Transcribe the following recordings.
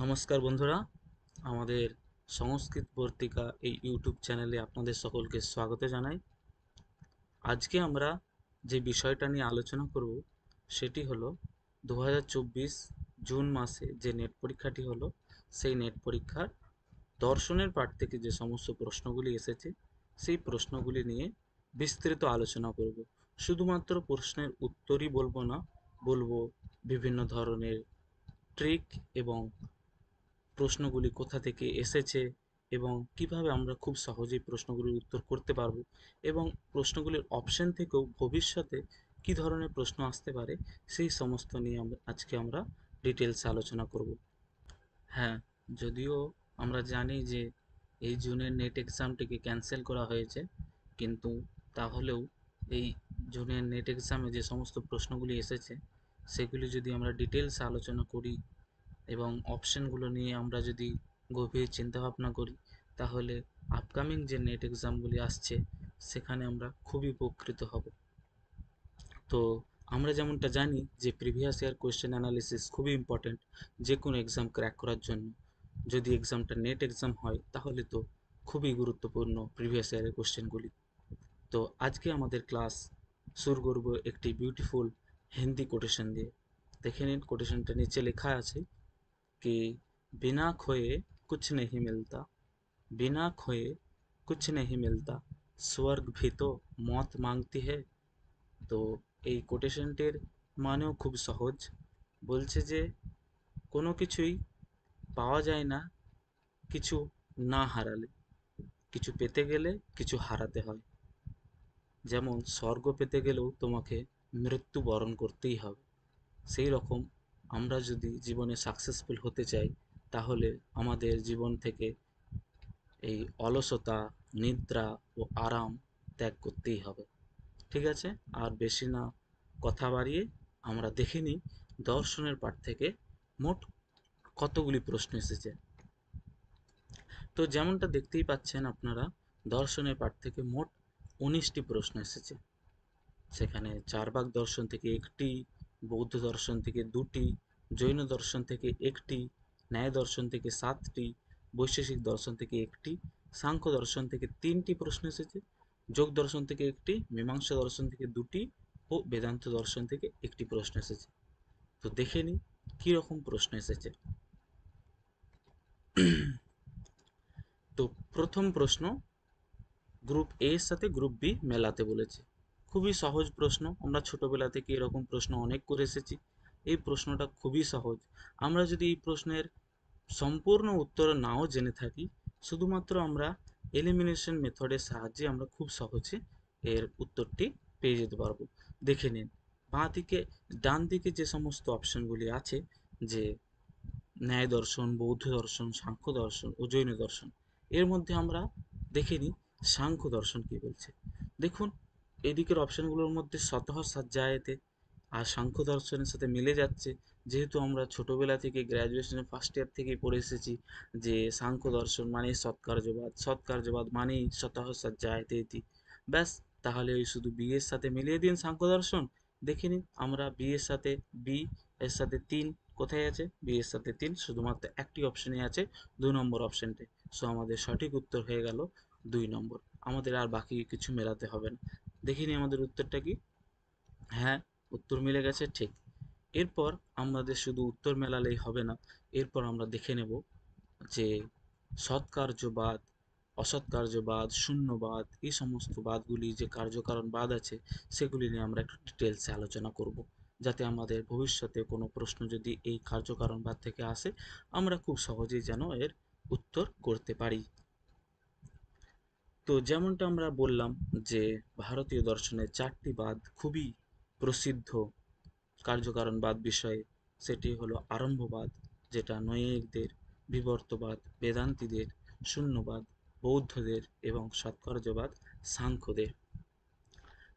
নমস্কার বন্ধুরা, আমাদের সংস্কৃত বর্তিকা এই ইউটিউব চ্যানেলে আপনাদের সকলকে স্বাগত জানাই। আজকে আমরা যে বিষয়টা নিয়ে আলোচনা করব সেটি হলো 2024 জুন মাসে যে নেট পরীক্ষাটি হলো, সেই নেট পরীক্ষার দর্শনের পাঠ থেকে যে সমস্ত প্রশ্নগুলি এসেছে সেই প্রশ্নগুলি নিয়ে বিস্তৃত আলোচনা করব। শুধুমাত্র প্রশ্নের উত্তরই বলবো না, বলবো বিভিন্ন ধরনের ট্রিক এবং প্রশ্নগুলি কোথা থেকে এসেছে এবং কিভাবে আমরা খুব সহজেই প্রশ্নগুলির উত্তর করতে পারবো এবং প্রশ্নগুলির অপশন থেকেও ভবিষ্যতে কি ধরনের প্রশ্ন আসতে পারে সেই সমস্ত নিয়ে আজকে আমরা ডিটেলসে আলোচনা করব। হ্যাঁ, যদিও আমরা জানি যে এই জুনের নেট এক্সামটিকে ক্যান্সেল করা হয়েছে, কিন্তু তাহলেও এই জুনের নেট এক্সামে যে সমস্ত প্রশ্নগুলি এসেছে সেগুলি যদি আমরা ডিটেলসে আলোচনা করি এবং অপশনগুলো নিয়ে আমরা যদি গভীর চিন্তাভাবনা করি, তাহলে আপকামিং যে নেট এক্সামগুলি আসছে সেখানে আমরা খুবই উপকৃত হব। তো আমরা যেমনটা জানি যে প্রিভিয়াস ইয়ার কোয়েশ্চেন অ্যানালিসিস খুবই ইম্পর্ট্যান্ট যে কোনো এক্সাম ক্র্যাক করার জন্য। যদি এক্সামটা নেট এক্সাম হয় তাহলে তো খুবই গুরুত্বপূর্ণ প্রিভিয়াস ইয়ারের কোয়েশ্চেনগুলি। তো আজকে আমাদের ক্লাস শুরু করব একটি বিউটিফুল হিন্দি কোটেশন দিয়ে। দেখে নিন, কোটেশনটা নিচে লেখা আছে कि बिना खोए कुछ नहीं मिलता, बिना खोए कुछ नहीं मिलता, স্বর্গ भी तो মত মাংতি है। তো এই কোটেশনটির মানেও খুব সহজ। বলছে যে কোনো কিছুই পাওয়া যায় না কিছু না হারালে, কিছু পেতে গেলে কিছু হারাতে হয়। যেমন স্বর্গ পেতে গেলেও তোমাকে মৃত্যু বরণ করতেই হবে, সেই রকম আমরা যদি জীবনে সাকসেসফুল হতে চাই তাহলে আমাদের জীবন থেকে এই অলসতা, নিদ্রা ও আরাম ত্যাগ করতেই হবে। ঠিক আছে, আর বেশি না কথা বাড়িয়ে আমরা দেখে নিই দর্শনের পাঠ থেকে মোট কতগুলি প্রশ্ন এসেছে। তো যেমনটা দেখতেই পাচ্ছেন আপনারা, দর্শনের পাঠ থেকে মোট 19টি প্রশ্ন এসেছে। সেখানে চারবাক দর্শন থেকে একটি, বৌদ্ধ দর্শন থেকে দুটি, জৈন দর্শন থেকে একটি, ন্যায় দর্শন থেকে 7টি, বৈশেষিক দর্শন থেকে একটি, সাংখ্য দর্শন থেকে 3টি প্রশ্ন এসেছে, যোগ দর্শন থেকে একটি, মীমাংসা দর্শন থেকে দুটি ও বেদান্ত দর্শন থেকে একটি প্রশ্ন এসেছে। তো দেখে নিই কি রকম প্রশ্ন এসেছে। তো প্রথম প্রশ্ন, গ্রুপ এ এর সাথে গ্রুপ বি মেলাতে বলেছে। খুবই সহজ প্রশ্ন, আমরা ছোটবেলা থেকে এরকম প্রশ্ন অনেক করে এসেছি। এই প্রশ্নটা খুবই সহজ। আমরা যদি এই প্রশ্নের সম্পূর্ণ উত্তর নাও জেনে থাকি, শুধুমাত্র আমরা এলিমিনেশন মেথডের সাহায্যে আমরা খুব সহজে এর উত্তরটি পেয়ে যেতে পারবো। দেখে নিন, বাঁ দিকে ডান দিকে যে সমস্ত অপশনগুলি আছে, যে ন্যায় দর্শন, বৌদ্ধ দর্শন, সাংখ্য দর্শন ও জৈন দর্শন, এর মধ্যে আমরা দেখে নিই সাংখ্য দর্শন কি বলছে। দেখুন, এদিকের অপশনগুলোর মধ্যে স্বতঃ সাজ্জায়েতে আর সাংখ্য দর্শনের সাথে মিলে যাচ্ছে, যেহেতু আমরা ছোটবেলা থেকে গ্র্যাজুয়েশনের ফার্স্ট ইয়ার থেকেই পড়ে এসেছি যে সাংখ্য দর্শন মানেই সৎকার্যবাদ, সৎকার্যবাদ মানেই স্বতঃ সাজ্জায়েতে ইতি। ব্যাস, তাহলে ওই শুধু বি এর সাথে মিলিয়ে দিন সাংখ্য দর্শন। দেখে নিন, আমরা বি এর সাথে, বি এর সাথে তিন কোথায় আছে, বি এর সাথে তিন শুধুমাত্র একটি অপশনে আছে, 2 নম্বর অপশনটে। সো আমাদের সঠিক উত্তর হয়ে গেল 2 নম্বর। আমাদের আর বাকি কিছু মেলাতে হবে না। দেখিনি আমাদের উত্তরটা কি। হ্যাঁ, উত্তর মিলে গেছে, ঠিক। এরপর আমাদের শুধু উত্তর মেলালেই হবে না, এরপর আমরা দেখে নেব যে সৎকার্যবাদ, অসৎকার্যবাদ, শূন্যবাদ, এই সমস্ত বাদগুলি যে কার্যকারণ বাদ আছে সেগুলি নিয়ে আমরা একটু ডিটেলসে আলোচনা করব, যাতে আমাদের ভবিষ্যতে কোনো প্রশ্ন যদি এই কার্যকারণ বাদ থেকে আসে আমরা খুব সহজেই যেন এর উত্তর করতে পারি। তো যেমনটা আমরা বললাম যে ভারতীয় দর্শনের 4টি বাদ খুবই প্রসিদ্ধ কার্যকারণবাদ বিষয়ে। সেটি হলো আরম্ভবাদ, যেটা নৈয়ায়িকদের, বিবর্তবাদ বেদান্তীদের, শূন্যবাদ বৌদ্ধদের এবং সৎকার্যবাদ সাংখ্যদের।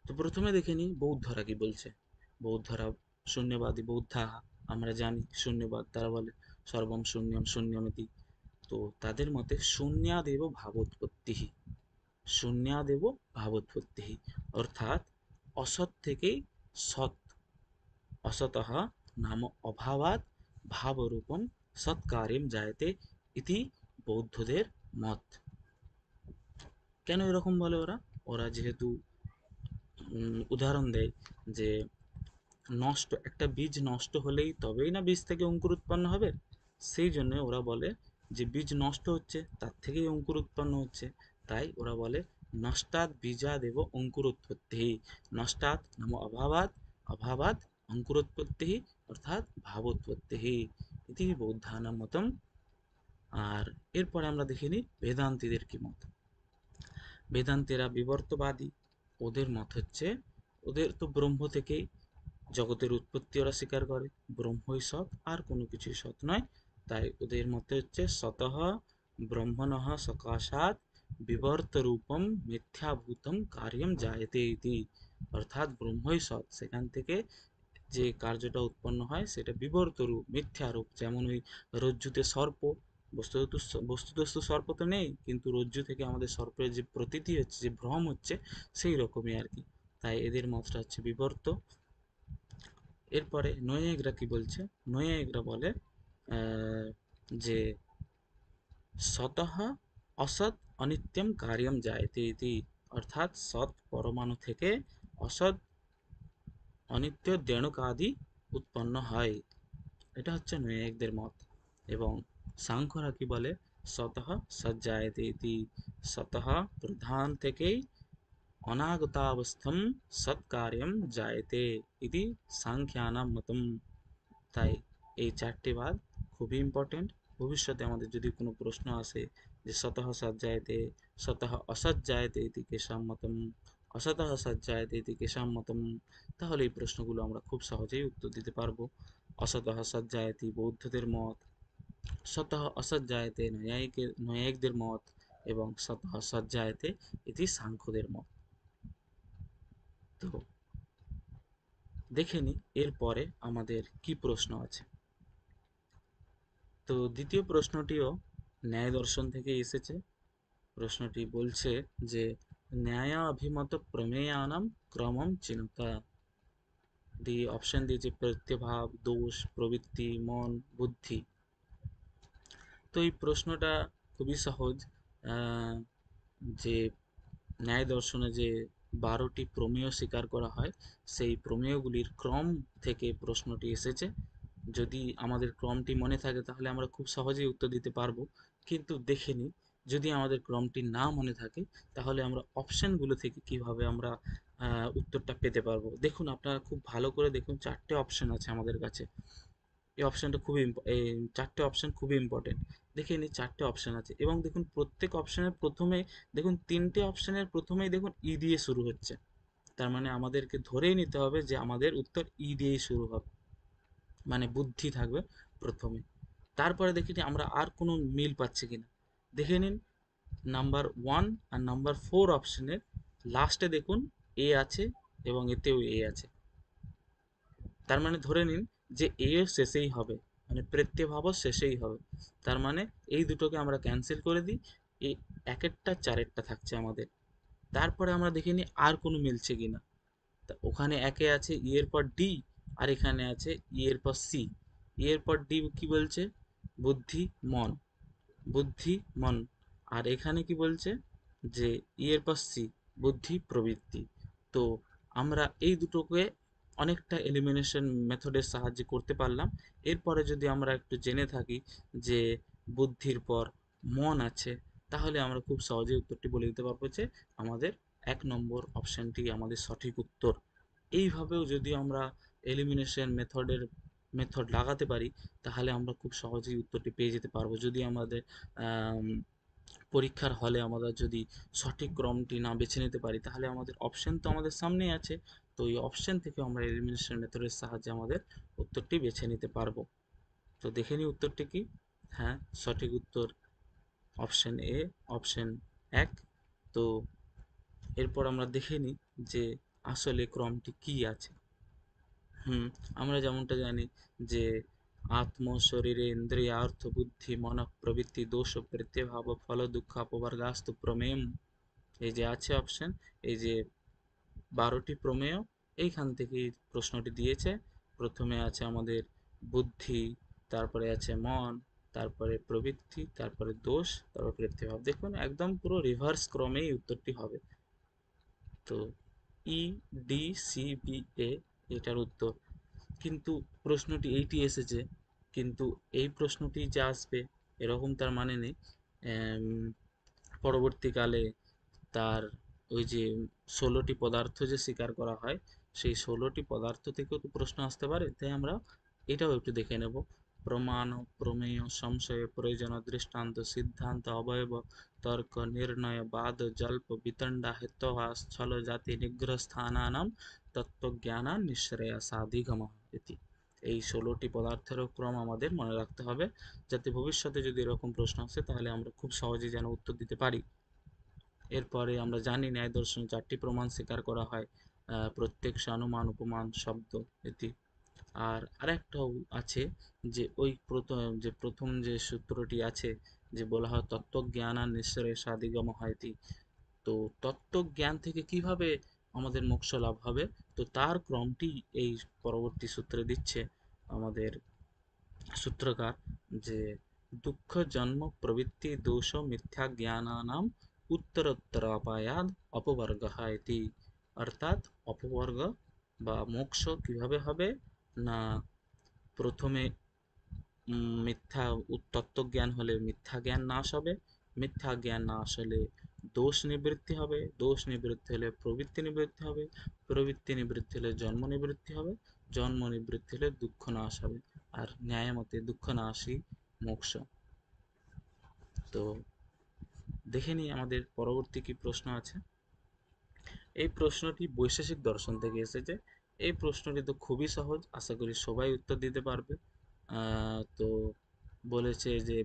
তো প্রথমে দেখে নিই বৌদ্ধরা কি বলছে। বৌদ্ধরা শূন্যবাদী বৌদ্ধা, আমরা জানি শূন্যবাদ তারা বলে সর্বম শূন্যম শূন্যমিতি। তো তাদের মতে শূন্যাদেব ভাবোৎপত্তি, শূন্যাদেব ভাবোৎপত্তি, অর্থাৎ অসৎ থেকেই সৎ, অসতঃ নাম অভাবাৎ ভাবরূপম সৎকার্যম জায়তে ইতি বৌদ্ধদের মত। কেন এরকম বলে ওরা? ওরা যেহেতু উদাহরণ দেয় যে একটা বীজ নষ্ট হলেই তবেই না বীজ থেকে অঙ্কুর উৎপন্ন হবে, সেই জন্য ওরা বলে যে বীজ নষ্ট হচ্ছে তার থেকেই অঙ্কুর উৎপন্ন হচ্ছে। তাই ওরা বলে নষ্টাৎ বীজাদেব অঙ্কুরোৎপত্তি, নষ্টাৎ নাম অভাবাৎ, অভাবাৎ অঙ্কুরোৎপত্তি, অর্থাৎ ভাবোৎপত্তি ইতি বৌদ্ধানাম মতম। আর এরপরে আমরা দেখে নিই বেদান্তীদের কি মত। বেদান্তেরা বিবর্তবাদী। ওদের মত হচ্ছে, ওদের তো ব্রহ্ম থেকেই জগতের উৎপত্তি ওরা স্বীকার করে, ব্রহ্মই সৎ, আর কোনো কিছুই সৎ নয়। তাই ওদের মতে হচ্ছে সতঃ ব্রহ্মণঃ সকাশাৎ বিবর্ত রূপম মিথ্যাভূতম কার্যম জায়তে ইতি, অর্থাৎ ব্রহ্মই সৎ, সেখান থেকে যে কার্যটা উৎপন্ন হয় সেটা বিবর্ত রূপ, মিথ্যা রূপ। যেমন ওই রজ্জুতে সর্প, বস্তুত বস্তুতস্থ সর্প তো নেই, কিন্তু রজ্জু থেকে আমাদের সর্পের যে প্রতীতি হচ্ছে, যে ভ্রম হচ্ছে, সেই রকমই আর কি। তাই এদের মতটা হচ্ছে বিবর্ত। এরপরে নৈয়ায়িকরা কি বলছে? নৈয়ায়িকরা বলে যে সতঃ অসৎ অনিত্যম কার্যম জায়তে ইতি, অর্থাৎ সৎ পরমাণু থেকে অসৎ অনিত্য দেণুকাদি উৎপন্ন হয়। এটা হচ্ছে নৈয়ায়িকদের মত। এবং সাংখ্যরা কি বলে? সতঃ সজ্জায়তে ইতি, সতঃ প্রধান থেকেই অনাগতাবস্থম সৎকার্যম জায়তে ইতি সাংখ্যানাম মতম। তাই এই চারটি বাদ খুবই ইম্পর্টেন্ট। ভবিষ্যতে আমাদের যদি কোনো প্রশ্ন আসে যে সতঃ সজ্জায়তে, সতঃ অসজ্জায়তে ইতি কেষাম মতম, অসতঃ সজ্জায়তে ইতি কেষাম মতম, তাহলে এই প্রশ্নগুলো আমরা খুব সহজেই উত্তর দিতে পারবো। অসতঃ সজ্জায়তে বৌদ্ধদের মত, সতঃ অসজ্জায়তে নৈয়ায়িকদের মত, এবং সতঃ সজ্জায়তে ইতি সাংখ্যদের মত। তো দেখে নি এরপরে আমাদের কি প্রশ্ন আছে। তো দ্বিতীয় প্রশ্নটিও ন্যায় দর্শন থেকে এসেছে। প্রশ্নটি বলছে যে ন্যায়াভিমত প্রমেয়ানাম ক্রমম চিনুতা, দিয়ে অপশন দিয়েছে প্রত্যভাব, দোষ, প্রবৃত্তি, মন, বুদ্ধি। তো এই প্রশ্নটা খুবই সহজ। যে ন্যায় দর্শনে যে 12টি প্রমেয় স্বীকার করা হয়, সেই প্রমেয়গুলির ক্রম থেকে প্রশ্নটি এসেছে। যদি আমাদের ক্রমটি মনে থাকে তাহলে আমরা খুব সহজেই উত্তর দিতে পারবো। কিন্তু দেখে নিই, যদি আমাদের ক্রমটি না মনে থাকে তাহলে আমরা অপশনগুলো থেকে কিভাবে আমরা উত্তরটা পেতে পারবো। দেখুন, আপনারা খুব ভালো করে দেখুন, 4টে অপশন আছে আমাদের কাছে। এই অপশনটা খুবই এই 4টে অপশন খুবই ইম্পর্টেন্ট। দেখে নিই, 4টে অপশন আছে এবং দেখুন প্রত্যেক অপশনের প্রথমে দেখুন 3টে অপশনের প্রথমেই দেখুন ই দিয়ে শুরু হচ্ছে। তার মানে আমাদেরকে ধরেই নিতে হবে যে আমাদের উত্তর ই দিয়েই শুরু হবে, মানে বুদ্ধি থাকবে প্রথমে। তারপরে দেখি আমরা আর কোনো মিল পাচ্ছি কিনা। দেখে নিন, নাম্বার 1 আর নাম্বার 4 অপশনের লাস্টে দেখুন এ আছে এবং এতেও এ আছে। তার মানে ধরে নিন যে এ শেষেই হবে, মানে প্রত্যয়ভাবও শেষেই হবে। তার মানে এই দুটোকে আমরা ক্যান্সেল করে দিই, এই একেরটা চারেরটা থাকছে আমাদের। তারপরে আমরা দেখে নিই আর কোনো মিলছে কিনা। তা ওখানে একে আছে ই এর পর ডি, আর এখানে আছে ই এর পর সি। ই এর পর ডি কি বলছে? বুদ্ধি, মন, বুদ্ধি, মন। আর এখানে কি বলছে? যে ই এর পর সি, বুদ্ধি, প্রবৃত্তি। তো আমরা এই দুটোকে অনেকটা এলিমিনেশন মেথডের সাহায্যে করতে পারলাম। এরপরে যদি আমরা একটু জেনে থাকি যে বুদ্ধির পর মন আছে, তাহলে আমরা খুব সহজেই উত্তরটি বলে দিতে পারবো যে আমাদের 1 নম্বর অপশনটি আমাদের সঠিক উত্তর। এইভাবেও যদি আমরা এলিমিনেশন মেথড লাগাতে পারি, তাহলে আমরা খুব সহজেই উত্তরটি পেয়ে যেতে পারবো। যদি আমাদের আম, পরীক্ষার হলে আমরা যদি সঠিক ক্রমটি না বেছে নিতে পারি, তাহলে আমাদের অপশন তো আমাদের সামনেই আছে। তো এই অপশন থেকে আমরা এলিমিনেশন মেথডের সাহায্যে আমাদের উত্তরটি বেছে নিতে পারবো। তো দেখে নিই উত্তরটি কি। হ্যাঁ, সঠিক উত্তর অপশন এ, অপশন 1। তো এরপর আমরা দেখে নিই যে আসলে ক্রমটি কি আছে। আমরা যেমনটা জানি যে আত্ম, শরীরে, ইন্দ্রিয়, অর্থ, বুদ্ধি, মন, প্রবৃত্তি, দোষ, প্রত্যভাব, ফল, দুঃখ, অপবর্গাস্তু প্রমেয়ম, এই যে আছে অপশন, এই যে 12টি প্রমেয়, এইখান থেকে প্রশ্নটি দিয়েছে। প্রথমে আছে আমাদের বুদ্ধি, তারপরে আছে মন, তারপরে প্রবৃত্তি, তারপরে দোষ, তারপর কৃত্রিভাব। দেখুন একদম পুরো রিভার্স ক্রমেই উত্তরটি হবে। তো ই, ডি, সি, বি, এ এটার উত্তর। কিন্তু প্রশ্নটি এইটি এসেছে, কিন্তু এই প্রশ্নটি যে আসবে এরকম তার মানে নেই। এম, পরবর্তীকালে তার ওই যে 16টি পদার্থ যে স্বীকার করা হয়, সেই 16টি পদার্থ থেকেও তো প্রশ্ন আসতে পারে। তাই আমরা এটাও একটু দেখে নেব। প্রমাণ, প্রমেয়, সংশয়, প্রয়োজন, দৃষ্টান্ত, সিদ্ধান্ত, অবয়ব, তর্ক, নির্ণয়, বাদ, জল্প, বিতণ্ডা, হেতোহা, স্থল, জাতি, নিগ্রহ, স্থানানাম তত্ত্বজ্ঞানা নিঃশ্রেয়সাধিগম ইতি। এই 16টি পদার্থেরও ক্রম আমাদের মনে রাখতে হবে, যাতে ভবিষ্যতে যদি এরকম প্রশ্ন আসে তাহলে আমরা খুব সহজে যেন উত্তর দিতে পারি। এরপরে আমরা জানি ন্যায় দর্শনে 4টি প্রমাণ স্বীকার করা হয়, প্রত্যক্ষ, অনুমান, উপমান, শব্দ ইত্যাদি। আর আরেকটাও আছে, যে ওই প্রথম যে সূত্রটি আছে, যে বলা হয় তত্ত্বজ্ঞান আর নিঃশ্রেয় সাধিগম হয়তি। তো তত্ত্বজ্ঞান থেকে কিভাবে আমাদের মোক্ষ লাভ হবে, তো তার ক্রমটি এই পরবর্তী সূত্রে দিচ্ছে আমাদের সূত্রকার, যে দুঃখ জন্ম প্রবৃত্তি দোষ মিথ্যা জ্ঞানানাম উত্তরোত্তরাপায়াদ অপবর্গः ইতি। অর্থাৎ অপবর্গ বা মোক্ষ কিভাবে হবে না, প্রথমে মিথ্যা তত্ত্বজ্ঞান হলে মিথ্যা জ্ঞান নাশ হবে, মিথ্যা জ্ঞান নাশ হলে দোষ নিবৃত্তি হবে, দোষ নিবৃত্তি হলে প্রবৃত্তি নিবৃত্তি হবে, প্রবৃত্তি নিবৃত্তি হলে জন্ম নিবৃত্তি হবে, জন্ম নিবৃত্তি হলে দুঃখ নাশ হবে। আর ন্যায় মতে দুঃখ নাশই মোক্ষ। তো দেখে নিই আমাদের পরবর্তী কি প্রশ্ন আছে। এই প্রশ্নটি বৈশেষিক দর্শন থেকে এসেছে। এই প্রশ্নটি তো খুবই সহজ, আশা করি সবাই উত্তর দিতে পারবে। তো বলেছে যে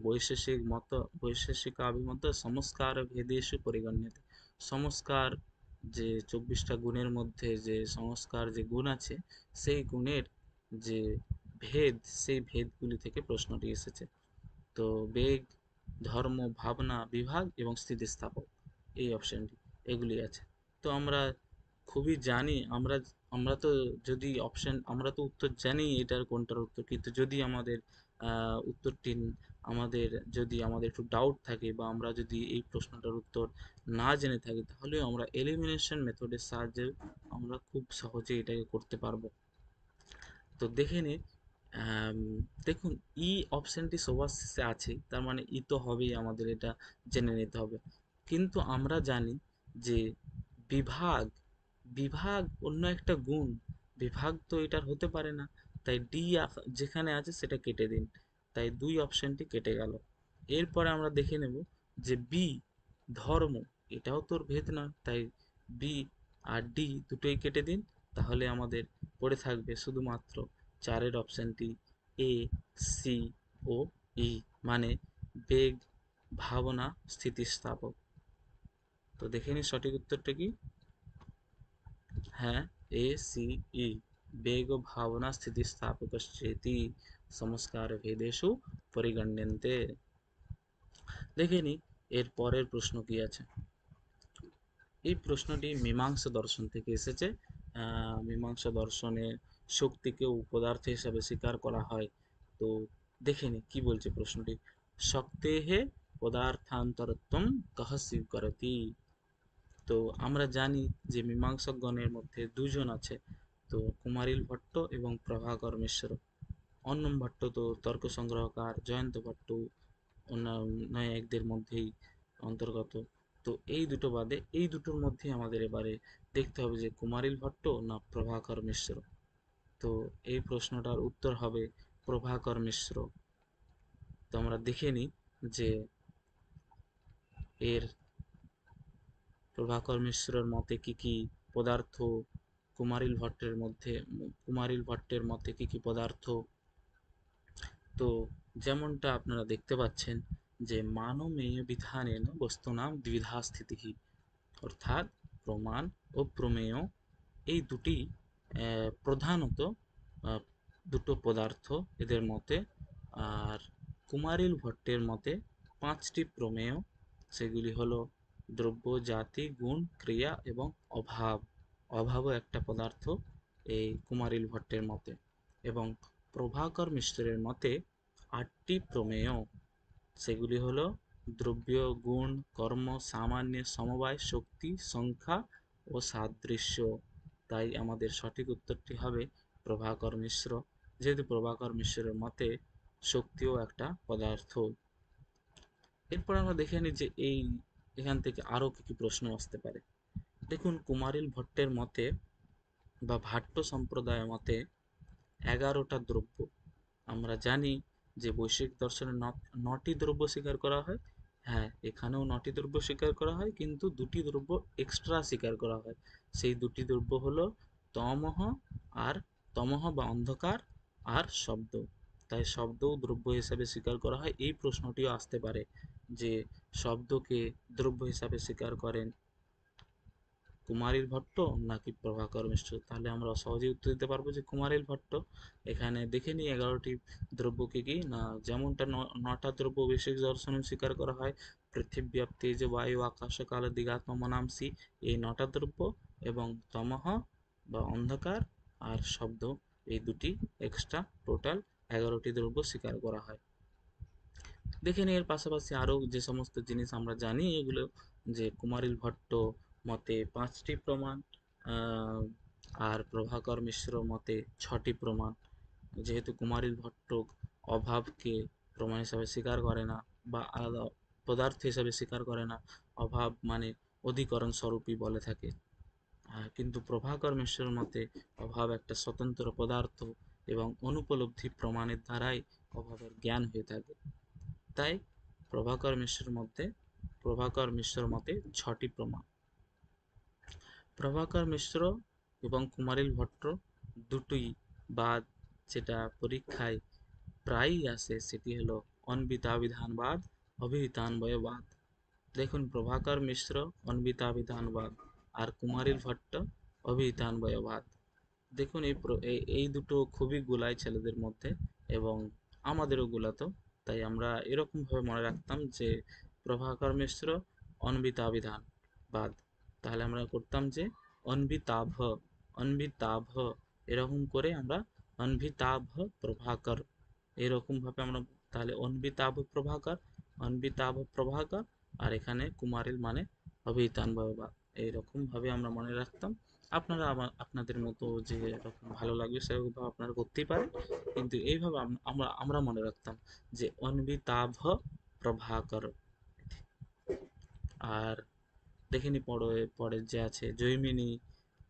বৈশেষিকাভিমত সংস্কার ভেদেষু পরিগণ্যতে। সংস্কার, যে 24টা গুণের মধ্যে যে সংস্কার যে গুণ আছে, সেই গুণের যে ভেদ, সেই ভেদগুলি থেকে প্রশ্নটি এসেছে। তো বেগ, ধর্ম, ভাবনা, বিভাগ এবং স্থিতিস্থাপক, এই অপশনটি, এগুলি আছে। তো আমরা খুবই জানি, আমরা আমরা তো যদি অপশন, আমরা তো উত্তর জানি এটার কোনটার উত্তর, কিন্তু যদি আমাদের উত্তরটি আমাদের যদি আমাদের একটু ডাউট থাকে, বা আমরা যদি এই প্রশ্নটার উত্তর না জেনে থাকি, তাহলে আমরা এলিমিনেশন মেথডের সাহায্যে আমরা খুব সহজে এটাকে করতে পারবো। তো দেখে নিন। আম, দেখুন ই অপশনটি সবার শেষে আছে, তার মানে ই তো হবেই, আমাদের এটা জেনে নিতে হবে। কিন্তু আমরা জানি যে বিভাগ, বিভাগ অন্য একটা গুণ, বিভাগ তো এটার হতে পারে না। তাই ডি যেখানে আছে সেটা কেটে দিন। তাই 2 অপশনটি কেটে গেল। এরপরে আমরা দেখে নেব যে বি, ধর্ম, এটাও তোর ভেদ নয়, তাই বি আর ডি দুটোই কেটে দিন। তাহলে আমাদের পড়ে থাকবে শুধুমাত্র 4-এর অপশনটি, এ, সি ও ই, মানে বেগ, ভাবনা, স্থিতিস্থাপক। তো দেখে নিই সঠিক উত্তরটা কি। হ্যাঁ, এ, সি, ই, বেগ ও ভাবনা স্থিতিস্থাপকশ্চেতি সংস্কার ভেদেষু পরিগণ্যন্তে। দেখে নিই এর পরের প্রশ্ন কি আছে। এই প্রশ্নটি মীমাংসা দর্শন থেকে এসেছে। মীমাংসা দর্শনে শক্তিকেও পদার্থ হিসাবে স্বীকার করা হয়। তো দেখে নিই কি বলছে প্রশ্নটি। শক্তেহে পদার্থান্তরত্বম কহ স্বীকরতি। তো আমরা জানি যে মীমাংসকগণের মধ্যে দুজন আছে, তো কুমারিল ভট্ট এবং প্রভাকর মিশ্র। অন্যম ভট্ট তো তর্ক সংগ্রহকার, জয়ন্ত ভট্ট নয়ায়িকদের মধ্যেই অন্তর্গত। তো এই দুটো বাদে এই দুটোর মধ্যে আমাদের এবারে দেখতে হবে যে কুমারিল ভট্ট না প্রভাকর মিশ্র। তো এই প্রশ্নটার উত্তর হবে প্রভাকর মিশ্র। তো আমরা দেখে নিই যে এর প্রভাকর মিশ্রর মতে কি কি পদার্থ, কুমারিল ভট্টের মধ্যে কুমারিল ভট্টের মতে কি কি পদার্থ। তো যেমনটা আপনারা দেখতে পাচ্ছেন যে মানমেয় বিধানেন বস্তুনাম দ্বিধা স্থিতিঃ, অর্থাৎ প্রমাণ ও প্রমেয় এই দুটি প্রধানত আহ, দুটো পদার্থ এদের মতে। আর কুমারিল ভট্টের মতে 5টি প্রমেয়, সেগুলি হলো দ্রব্য, জাতি, গুণ, ক্রিয়া এবং অভাব। অভাবও একটা পদার্থ এই কুমারিল ভট্টের মতে। এবং প্রভাকর মিশ্রের মতে 8টি প্রমেয়। সেগুলি হলো দ্রব্য, গুণ, কর্ম, সামান্য, সমবায়, শক্তি, সংখ্যা ও সাদৃশ্য। তাই আমাদের সঠিক উত্তরটি হবে প্রভাকর মিশ্র, যেহেতু প্রভাকর মিশ্রের মতে শক্তিও একটা পদার্থ। এরপর আমরা দেখে নিই যে এখান থেকে আরো কি কি প্রশ্ন আসতে পারে। দেখুন, কুমারিল ভট্টের মতে বা ভাট্ট সম্প্রদায়ের মতে 11টা দ্রব্য। আমরা জানি যে বৈশ্বিক দর্শনে 9টি দ্রব্য স্বীকার করা হয়। হ্যাঁ, এখানেও 9টি দ্রব্য স্বীকার করা হয়, কিন্তু দুটি দ্রব্য এক্সট্রা স্বীকার করা হয়। সেই দুটি দ্রব্য হলো তমহ আর তমহ বা অন্ধকার আর শব্দ। তাই শব্দও দ্রব্য হিসাবে স্বীকার করা হয়। এই প্রশ্নটিও আসতে পারে যে শব্দকে দ্রব্য হিসাবে স্বীকার করেন কুমারিল ভট্ট নাকি প্রভাকর মিশ্র। তাহলে আমরা সহজেই উত্তর দিতে পারবো যে কুমারিল ভট্ট। এখানে দেখে নিই 11টি দ্রব্য কি কি না, যেমনটা 9টা দ্রব্য বৈশ্বিক দর্শনে স্বীকার করা হয়, পৃথিবী, তেজ, বায়ু, আকাশ, কাল, দিগাত্ম, মনামসি, এই 9টা দ্রব্য, এবং তমহ বা অন্ধকার আর শব্দ, এই দুটি এক্সট্রা, টোটাল 11টি দ্রব্য স্বীকার করা হয়। দেখে নিই এর পাশাপাশি আরো যে সমস্ত জিনিস আমরা জানি এগুলো, যে কুমারিল ভট্ট মতে 5টি প্রমাণ, আহ, আর প্রভাকর মিশ্র মতে 6টি প্রমাণ। যেহেতু কুমারিল ভট্ট অভাবকে প্রমাণ হিসাবে স্বীকার করে না বা আলাদা পদার্থ হিসাবে স্বীকার করে না, অভাব মানে অধিকরণ স্বরূপই বলে থাকে। কিন্তু প্রভাকর মিশ্রের মতে অভাব একটা স্বতন্ত্র পদার্থ এবং অনুপলব্ধি প্রমাণের দ্বারাই অভাবের জ্ঞান হয়ে থাকে। তাই প্রভাকর মিশ্র মতে 6টি প্রমাণ। প্রভাকর মিশ্র এবং কুমারিল ভট্ট দুটোই বাদ, যেটা পরীক্ষায় প্রায়ই আসে, সেটি হলো অন্বিতাবিধানবাদ, অভিহিতান্বয়বাদ। দেখুন, প্রভাকর মিশ্র অন্বিতাবিধানবাদ আর কুমারিল ভট্ট অভিহিতান্বয়বাদ। দেখুন, এই দুটো খুবই গুলায় ছেলেদের মধ্যে, এবং আমাদেরও গুলাতো। তাই আমরা এরকম ভাবে মনে রাখতাম যে প্রভাকর মিশ্র অন্বিতাবিধান বাদ, তাহলে আমরা করতাম যে অন্বিতাভ, অন্বিতাভ, এরকম করে আমরা অন্বিতাভ প্রভাকর, এরকম ভাবে আমরা, তাহলে অন্বিতাভ প্রভাকর, অন্বিতাভ প্রভাকর, আর এখানে কুমারিল মানে অভিহিতান বাদ, এইরকম ভাবে আমরা মনে রাখতাম। আপনারা আপনাদের মতো যে এরকম ভালো লাগবে সেরকম ভাবে আপনারা করতেই পারেন, কিন্তু এইভাবে আমরা আমরা মনে রাখতাম যে অন্বিতাভ প্রভাকর। আর দেখিনি পরে পরে যে আছে জৈমিনী,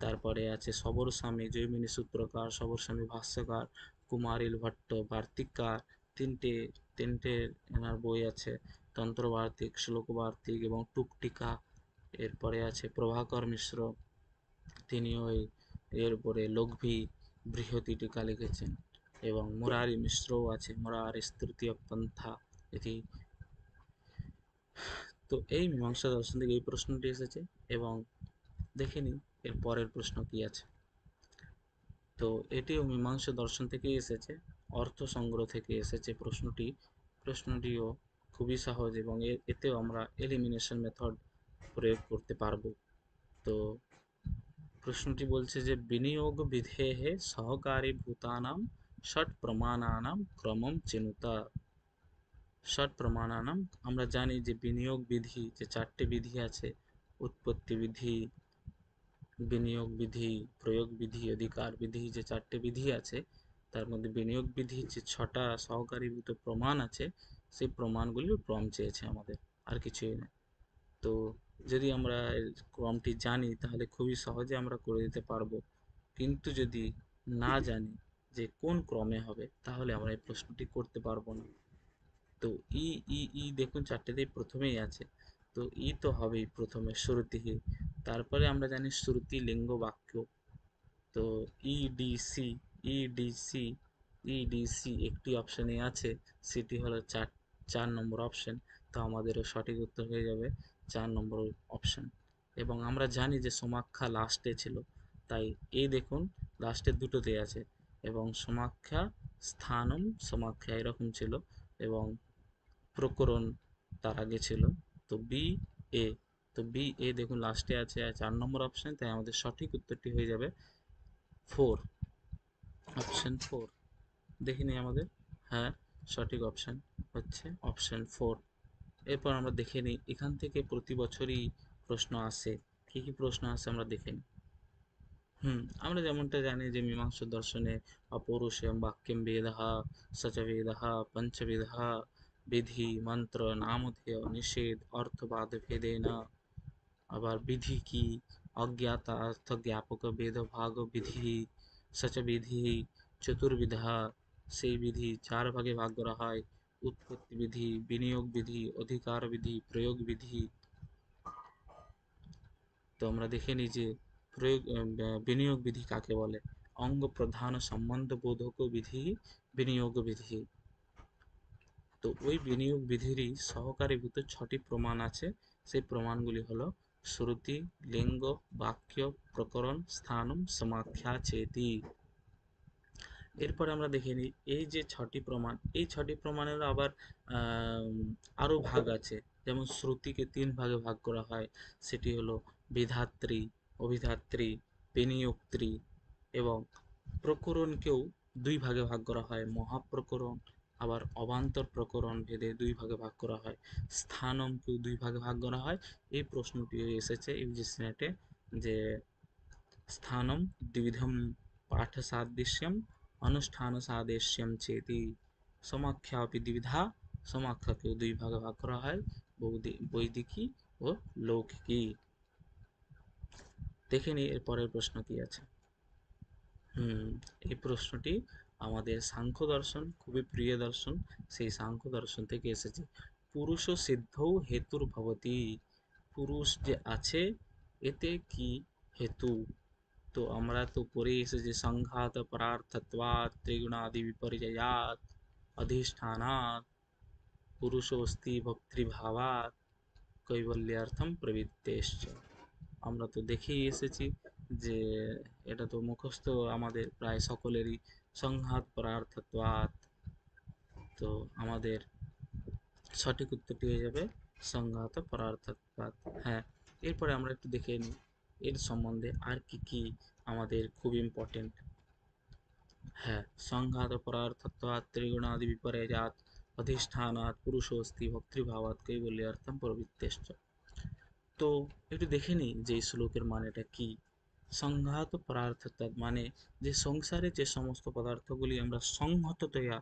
তারপরে আছে সবরস্বামী, জৈমিনী সূত্রকার, সবরস্বামী ভাষ্যকার, কুমারিল ভট্ট বার্তিককার। তিনটে তিনটে এনার বই আছে, তন্ত্র বার্তিক, শ্লোক বার্তিক এবং টুকটিকা। এরপরে আছে প্রভাকর মিশ্র, তিনি ওই এর উপরে লঘ্বী বৃহতি টিকা লিখেছেন। এবং মুরারি মিশ্রও আছে, মুরারি তৃতীয় পন্থা, এটি। তো এই মীমাংসা দর্শন থেকে এই প্রশ্নটি এসেছে, এবং দেখে নিই এর পরের প্রশ্ন কি আছে। তো এটিও মীমাংসা দর্শন থেকেই এসেছে, অর্থ সংগ্রহ থেকে এসেছে প্রশ্নটি। প্রশ্নটিও খুবই সহজ, এবং এতেও আমরা এলিমিনেশন মেথড প্রয়োগ করতে পারবো। তো প্রশ্নটি বলছে যে বিনিয়োগ বিধেः সহকারী ভূতানাম ষট প্রমাণানাম ক্রমম চিনুতা। ষট প্রমাণানাম, আমরা জানি যে বিনিয়োগ বিধি যে 4টে বিধি আছে, উৎপত্তি বিধি, বিনিয়োগ বিধি, প্রয়োগ বিধি, অধিকার বিধি, যে 4টে বিধি আছে, তার মধ্যে বিনিয়োগ বিধির যে 6টা সহকারীভূত প্রমাণ আছে, সেই প্রমাণগুলির ক্রম চেয়েছে আমাদের, আর কিছুই না। তো যদি আমরা এর ক্রমটি জানি তাহলে খুবই সহজে আমরা করে দিতে পারবো, কিন্তু যদি না জানি যে কোন ক্রমে হবে তাহলে আমরা এই প্রশ্নটি করতে পারবো না। তো ই ই ই দেখুন, 4টেতেই প্রথমেই আছে। তো ই তো হবেই প্রথমে, শ্রুতি। তারপরে আমরা জানি শ্রুতি লিঙ্গ বাক্য। তো ইডিসি, ইডিসি, ইডিসি একটি অপশনে আছে, সেটি হলো 4 নম্বর অপশন। তো আমাদেরও সঠিক উত্তর হয়ে যাবে 4 নম্বর অপশন। এবং আমরা জানি যে সমাখ্যা লাস্টে ছিল, তাই এই দেখুন লাস্টের দুটোতেই আছে, এবং সমাখ্যা স্থানম সমাখ্যা এরকম ছিল, এবং প্রকরণ তার আগে ছিল। তো বি এ, তো বি এ দেখুন লাস্টে আছে 4 নম্বর অপশন, তাই আমাদের সঠিক উত্তরটি হয়ে যাবে 4, অপশন 4। দেখে নিই আমাদের, হ্যাঁ, সঠিক অপশন হচ্ছে অপশন 4। এরপর আমরা দেখে নিই, এখান থেকে প্রতি বছরই প্রশ্ন আসে। কি কি প্রশ্ন আসে আমরা দেখে নিই। আমরা যেমনটা জানি যে মীমাংসা দর্শনে অপৌরুষেয়ম বাক্যম বেদः স চ বেদः পঞ্চবেদः বিধি মন্ত্র নামধেয় নিষেধ অর্থবাদ ভেদেন। আবার বিধি কি? অজ্ঞাতা অর্থ জ্ঞাপক বেদ ভাগ বিধি সচ বিধি চতুর্বিধা, সেই বিধি চার ভাগে ভাগ করা হয়। উৎপত্তি বিধি, বিনিয়োগ বিধি, অধিকার বিধি, প্রয়োগ বিধি। তো আমরা দেখে নিই যে বিনিয়োগ বিধি কাকে বলে। অঙ্গ প্রধান সম্বন্ধ বোধক বিধি বিনিয়োগ বিধি। তো ওই বিনিয়োগ বিধিরই সহকারীভূত 6টি প্রমাণ আছে। সেই প্রমাণগুলি হলো শ্রুতি, লিঙ্গ, বাক্য, প্রকরণ, স্থানম, সমাখ্যা চেতি। এরপরে আমরা দেখে নিই এই যে 6টি প্রমাণ, এই 6টি প্রমাণের আবার আরও ভাগ আছে। যেমন শ্রুতিকে 3 ভাগে ভাগ করা হয়, সেটি হলো বিধাত্রী, অভিধাত্রী, বিনিয়োক্ত্রী। এবং প্রকরণকেও 2 ভাগে ভাগ করা হয়, মহাপ্রকরণ আবার অবান্তর প্রকরণ ভেদে 2 ভাগে ভাগ করা হয়। স্থানমকেও 2 ভাগে ভাগ করা হয়। এই প্রশ্নটি এসেছে ইউজিসি নেটে যে স্থানম দ্বিবিধম পাঠসাদৃশ্যম অনুষ্ঠানসাদৃশ্যম চেতি সমাখ্যাপি দ্বিবিধা। সমাখ্যাকেও 2 ভাগে ভাগ করা হয়, বৈদিকী ও লৌকিকী। দেখে নিই এর পরের প্রশ্ন কি আছে। এই প্রশ্নটি আমাদের সাংখ্য দর্শন, খুবই প্রিয় দর্শন, সেই সাংখ্য দর্শন থেকে এসেছে। পুরুষ সিদ্ধৌ হেতুর ভবতি, পুরুষ যে আছে এতে কি হেতু? তো আমরা তো পড়ে এসেছি সংঘাত পরার্থত্বাৎ ত্রিগুণাদি বিপর্যয়াৎ অধিষ্ঠানাৎ পুরুষোস্তি ভক্তৃভাবাৎ কৈবল্যার্থম প্রবৃত্তেশ্চ। আমরা তো দেখেই এসেছি যে এটা তো মুখস্থ আমাদের প্রায় সকলেরই, সংঘাত পরার্থত্বাৎ। তো আমাদের সঠিক উত্তরটি হয়ে যাবে সংঘাত পরার্থত্বাৎ। হ্যাঁ, এরপরে আমরা একটু দেখে নিই এর সম্বন্ধে আর কি কি আমাদের খুব ইম্পর্টেন্ট। হ্যাঁ, সংঘাত পরার্থত্বাৎ ত্রিগুণাদি বিপর্যয়াৎ অধিষ্ঠানাৎ পুরুষোস্তি ভক্তৃভাবাৎ কৈবল্যার্থম প্রবৃত্তেশ্চ। তো একটু দেখে নিই যে এই শ্লোকের মানেটা কি। সংঘাত পরার্থত্বাৎ মানে যে সংসারে যে সমস্ত পদার্থগুলি আমরা সংহততয়া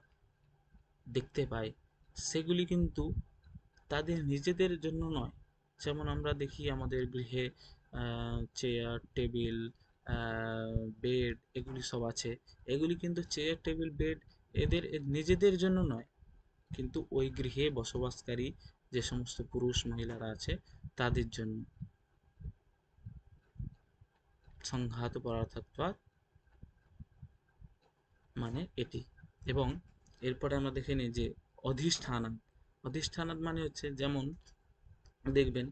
দেখতে পাই, সেগুলি কিন্তু তাদের নিজেদের জন্য নয়। যেমন আমরা দেখি আমাদের গৃহে চেয়ার, টেবিল, বেড এগুলি সব আছে। এগুলি কিন্তু চেয়ার, টেবিল, বেড এদের নিজেদের জন্য নয়, কিন্তু ওই গৃহে বসবাসকারী যে সমস্ত পুরুষ মহিলারা আছে তাদের জন্য। সংঘাত পরার্থত্বাৎ মানে এটি। এবং এরপরে আমরা দেখে নিই যে অধিষ্ঠানাৎ। অধিষ্ঠানাৎ মানে হচ্ছে যেমন দেখবেন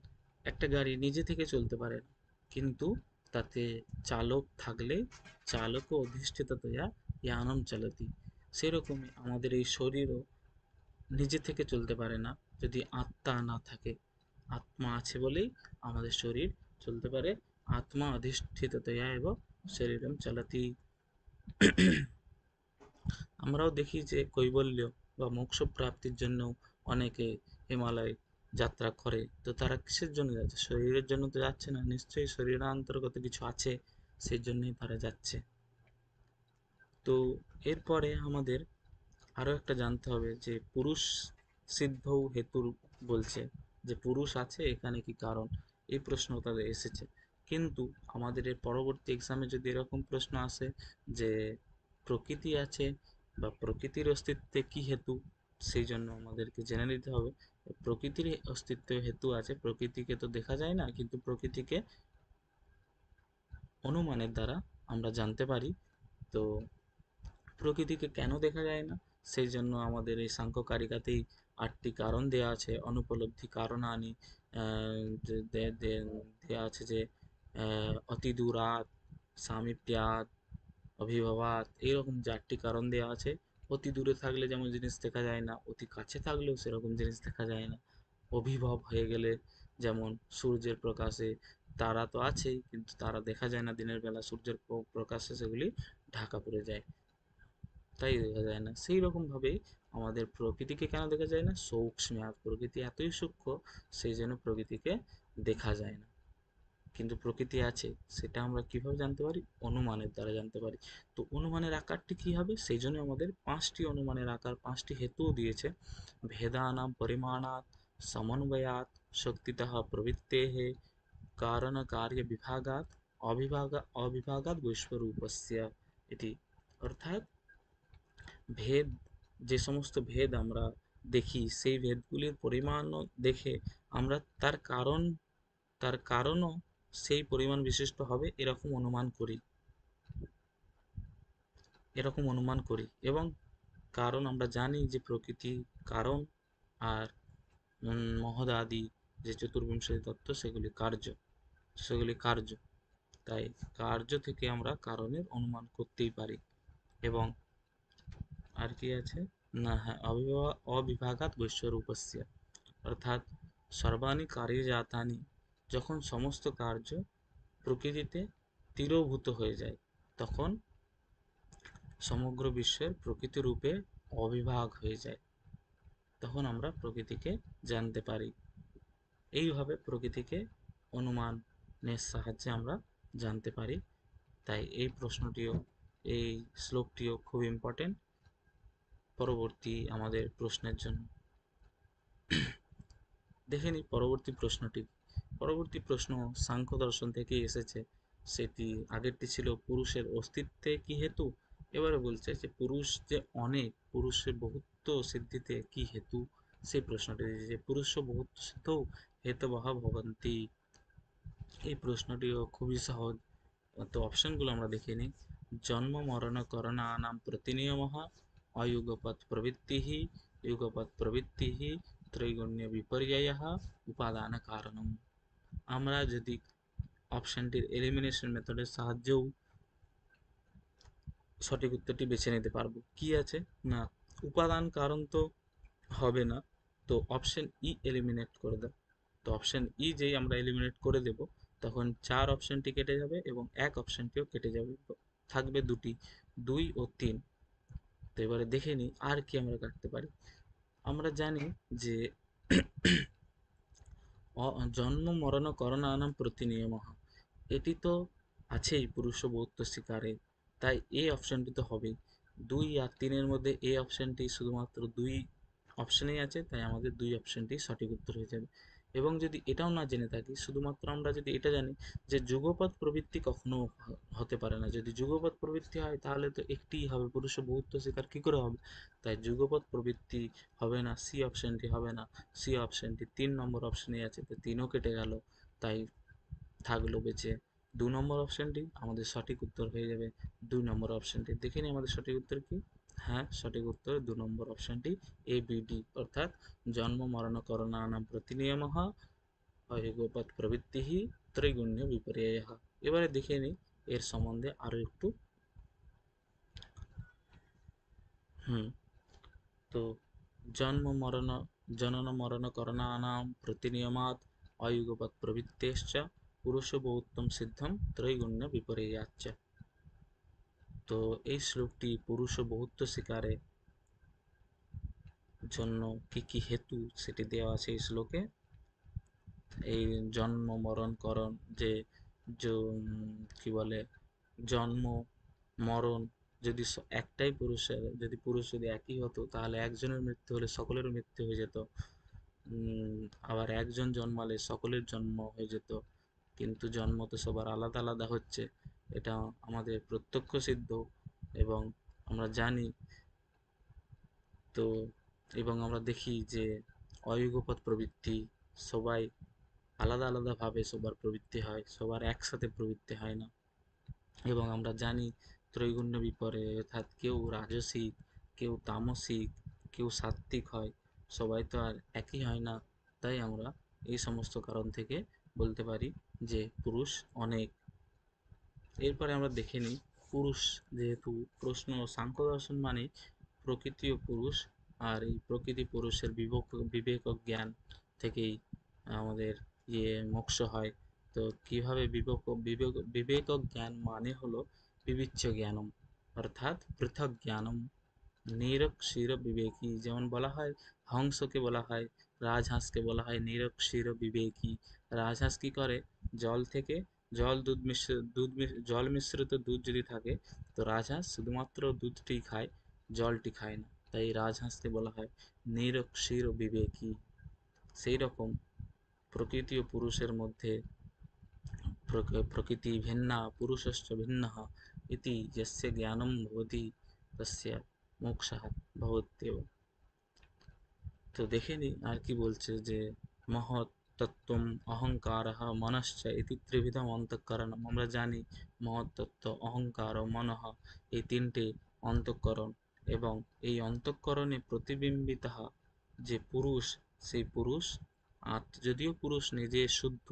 একটা গাড়ি নিজে থেকে চলতে পারে না, কিন্তু তাতে চালক থাকলে চালক অধিষ্ঠিততয়া ইয়ানম চলতি। সেরকমই আমাদের এই শরীরও নিজে থেকে চলতে পারে না যদি আত্মা না থাকে। আত্মা আছে বলেই আমাদের শরীর চলতে পারে। আত্মা অধিষ্ঠিততয়া এবং শরীরম চলতি। আমরাও দেখি যে কৈবল্য বা মোক্ষ প্রাপ্তির জন্য অনেকে হিমালয় যাত্রা করে। তো তারা কিসের জন্য যাচ্ছে? শরীরের জন্য তো যাচ্ছে না, নিশ্চয়ই শরীরান্তর্গত কিছু আছে, সেই জন্যই তারা যাচ্ছে। তো এরপরে আমাদের আরো একটা জানতে হবে যে পুরুষ সিদ্ধ হেতুর বলছে, যে পুরুষ আছে এখানে কি কারণ? এই প্রশ্ন তাদের এসেছে। কিন্তু আমাদের এর পরবর্তী এক্সামে যদি এরকম প্রশ্ন আসে যে প্রকৃতি আছে বা প্রকৃতির অস্তিত্বে কি হেতু, সেই জন্য আমাদেরকে জেনে নিতে হবে প্রকৃতির অস্তিত্বে হেতু আছে। প্রকৃতিকে তো দেখা যায় না, কিন্তু প্রকৃতিকে অনুমানের দ্বারা আমরা জানতে পারি। তো প্রকৃতিকে কেন দেখা যায় না, সেই জন্য আমাদের এই সাংখ্য কারিকাতেই 8টি কারণ দেয়া আছে। অনুপলব্ধি কারণানি দেয়া আছে যে অতি দূরাৎ, সামীপ্যাৎ, অভিভবাৎ, এইরকম 4টি কারণ দেওয়া আছে। অতি দূরে থাকলে যেমন জিনিস দেখা যায় না, অতি কাছে থাকলেও সেরকম জিনিস দেখা যায় না। অভিভব হয়ে গেলে যেমন সূর্যের প্রকাশে, তারা তো আছেই কিন্তু তারা দেখা যায় না দিনের বেলা, সূর্যের প্রকাশে সেগুলি ঢাকা পড়ে যায়। তাই দেখা যায় না। সেই রকমভাবেই আমাদের প্রকৃতিকে কেন দেখা যায় না? সূক্ষ্ম, প্রকৃতি এতই সূক্ষ্ম, সেই জন্য প্রকৃতিকে দেখা যায় না। কিন্তু প্রকৃতি আছে, সেটা আমরা কিভাবে জানতে পারি? অনুমানের দ্বারা জানতে পারি। তো অনুমানের আকারটি কি হবে? সেই জন্য আমাদের পাঁচটি অনুমানের আকার, পাঁচটি হেতুও দিয়েছে। ভেদানাম পরিমাণাৎ, সমন্বয়াৎ, শক্তিতঃ প্রবৃত্তেः, কারণ কার্য বিভাগাৎ, অবিভাগাৎ বৈশ্বরূপস্য ইতি। অর্থাৎ ভেদ, যে সমস্ত ভেদ আমরা দেখি, সেই ভেদগুলির পরিমাণ দেখে আমরা তার কারণও সেই পরিমাণ বিশিষ্ট হবে এরকম অনুমান করি। এবং কারণ আমরা জানি যে প্রকৃতি কারণ, আর মহদাদি যে চতুর্বিংশতি তত্ত্ব, সেগুলি কার্য। তাই কার্য থেকে আমরা কারণের অনুমান করতেই পারি। এবং আর কি আছে না, হ্যাঁ, অবিভাগাৎ বৈশ্বরূপস্য, অর্থাৎ সর্বাণি কার্যজাতানি, যখন সমস্ত কার্য প্রকৃতিতে তীরীভূত হয়ে যায়, তখন সমগ্র বিশ্বের প্রকৃতি রূপে অবিভাগ হয়ে যায়, তখন আমরা প্রকৃতিকে জানতে পারি। এইভাবে প্রকৃতিকে অনুমানের সাহায্যে আমরা জানতে পারি। তাই এই শ্লোকটিও খুব ইম্পর্টেন্ট পরবর্তী আমাদের প্রশ্নের জন্য। দেখে নিই পরবর্তী প্রশ্নটি। পরবর্তী প্রশ্ন সাংখ্য দর্শন থেকে এসেছে। সেটি, আগেরটি ছিল পুরুষের অস্তিত্বে কি হেতু, এবারে বলছে যে পুরুষের বহুত্ব সিদ্ধিতে কি হেতু। সেই প্রশ্নটি দিয়েছে যে পুরুষ বহুত্ব সিদ্ধ হেতবহ ভবন্তি। এই প্রশ্নটিও খুবই সহজ। তো অপশনগুলো আমরা দেখে নিই। জন্ম মরণ করণানাম প্রতিনিয়মঃ, অযুগপৎ প্রবৃত্তিঃ, যুগপৎ প্রবৃত্তিঃ, ত্রৈগুণ্য বিপর্যয়ঃ, উপাদান কারণম। আমরা যদি অপশনটির এলিমিনেশন মেথডের সাহায্যেও সঠিক উত্তরটি বেছে নিতে পারবো। কি আছে না, উপাদান কারণ তো হবে না, তো অপশন ই এলিমিনেট করে দাও। তো অপশন ই যেই আমরা এলিমিনেট করে দেব, তখন 4 অপশনটি কেটে যাবে এবং 1 অপশনটিও কেটে যাবে, থাকবে দুটি, 2 ও 3। তো এবারে দেখে নিই আর কি আমরা কাটতে পারি। আমরা জানি যে জন্ম মরণ করণানাম প্রতিনিয়মঃ, এটি তো আছেই পুরুষ বৌদ্ধ শিকারে, তাই এই অপশনটি তো হবেই। 2 আর 3-এর মধ্যে এই অপশনটি শুধুমাত্র 2 অপশনেই আছে, তাই আমাদের 2 অপশনটি সঠিক উত্তর হয়ে যাবে। এবং যদি এটাও না জেনে থাকি, শুধুমাত্র আমরা যদি এটা জানি যে যুগপৎ প্রবৃত্তি কখনো হতে পারে না, যদি যুগপৎ প্রবৃত্তি হয় তাহলে তো একটিই হবে, পুরুষ বৌদ্ধ শিকার কি করে হবে? তাই যুগপৎ প্রবৃত্তি হবে না, সি অপশনটি হবে না। সি অপশনটি 3 নম্বর অপশনেই আছে, তো 3ও কেটে গেল। তাই থাকলো বেঁচে 2 নম্বর অপশনটি, আমাদের সঠিক উত্তর হয়ে যাবে 2 নম্বর অপশনটি। দেখে নিই আমাদের সঠিক উত্তর কি। হ্যাঁ, সঠিক উত্তর 2 নম্বর অপশনটি এ বি ডি, অর্থাৎ জন্ম মরণ করণানাম প্রতিনিয়মঃ, অযুগপৎ প্রবৃত্তিঃ, ত্রৈগুণ্য বিপর্যয়ঃ। এবারে দেখে নিই এর সম্বন্ধে আরো একটু। হুম তো জন্ম মরণ জনন মরণ করণানাম প্রতিনিয়মাৎ, অযুগপৎ প্রবৃত্তেশ্চ, পুরুষ বহুত্তম সিদ্ধম ত্রৈগুণ্য বিপর্যয়াচ্চ। তো এই শ্লোকটি পুরুষ বহুত্ব স্বীকারে জন্য কি কি হেতু সেটি দেওয়া আছে এই শ্লোকে। এই জন্ম মরণ করণ, যে কি বলে, জন্ম মরণ, যদি একটাই পুরুষের, যদি পুরুষ যদি একই হতো তাহলে একজনের মৃত্যু হলে সকলের মৃত্যু হয়ে যেত। আবার একজন জন্মালে সকলের জন্ম হয়ে যেত, কিন্তু জন্ম তো সবার আলাদা আলাদা হচ্ছে, এটা আমাদের প্রত্যক্ষ সিদ্ধ। এবং আমরা জানি, তো এবং আমরা দেখি যে অযুগপৎ প্রবৃত্তি, সবাই আলাদা আলাদাভাবে সবার প্রবৃত্তি হয়, সবার একসাথে প্রবৃত্তি হয় না। এবং আমরা জানি ত্রৈগুণ্য বিপরে, অর্থাৎ কেউ রাজসিক, কেউ তামসিক, কেউ সাত্ত্বিক হয়, সবাই তো আর একই হয় না। তাই আমরা এই সমস্ত কারণ থেকে বলতে পারি যে পুরুষ অনেক। এরপরে আমরা দেখে নিই পুরুষ, যেহেতু প্রশ্ন সাংখ্য দর্শন মানে প্রকৃতি ও পুরুষ, আর এই প্রকৃতি পুরুষের বিবেক ও জ্ঞান থেকেই আমাদের মোক্ষ হয়। তো কিভাবে বিবেক ও জ্ঞান মানে হলো বিবিচ্য জ্ঞানম, অর্থাৎ পৃথক জ্ঞানম। নিরক্ষীর বিবেকী, যেমন বলা হয় হংসকে বলা হয়, রাজহাঁসকে বলা হয় নিরক্ষীর বিবেকী। রাজহাঁস কি করে, জল থেকে জল মিশ্রিত দুধ যদি থাকে, তো রাজহাঁস শুধুমাত্র দুধটি খায়, জলটি খায় না, তাই রাজহাঁসকে বলা হয় নিরক্ষীর বিবেকী। সেই রকম প্রকৃতি ও পুরুষের মধ্যে প্রকৃতি ভিন্না পুরুষশ্চ ভিন্নः ইতি যস্য জ্ঞানম ভবতি তস্য মোক্ষः ভবত্যেব। তো দেখে নিই আর কি বলছে, যে মহৎ তত্ত্বম অহংকারः মনশ্চ ইতি ত্রিবিধম অন্তঃকরণম। আমরা জানি মহৎ তত্ত্ব, অহংকার ও মনঃ, এই তিনটে অন্তঃকরণ, এবং এই অন্তঃকরণে প্রতিবিম্বিত যে পুরুষ, সেই পুরুষ যদিও পুরুষ নিজে শুদ্ধ,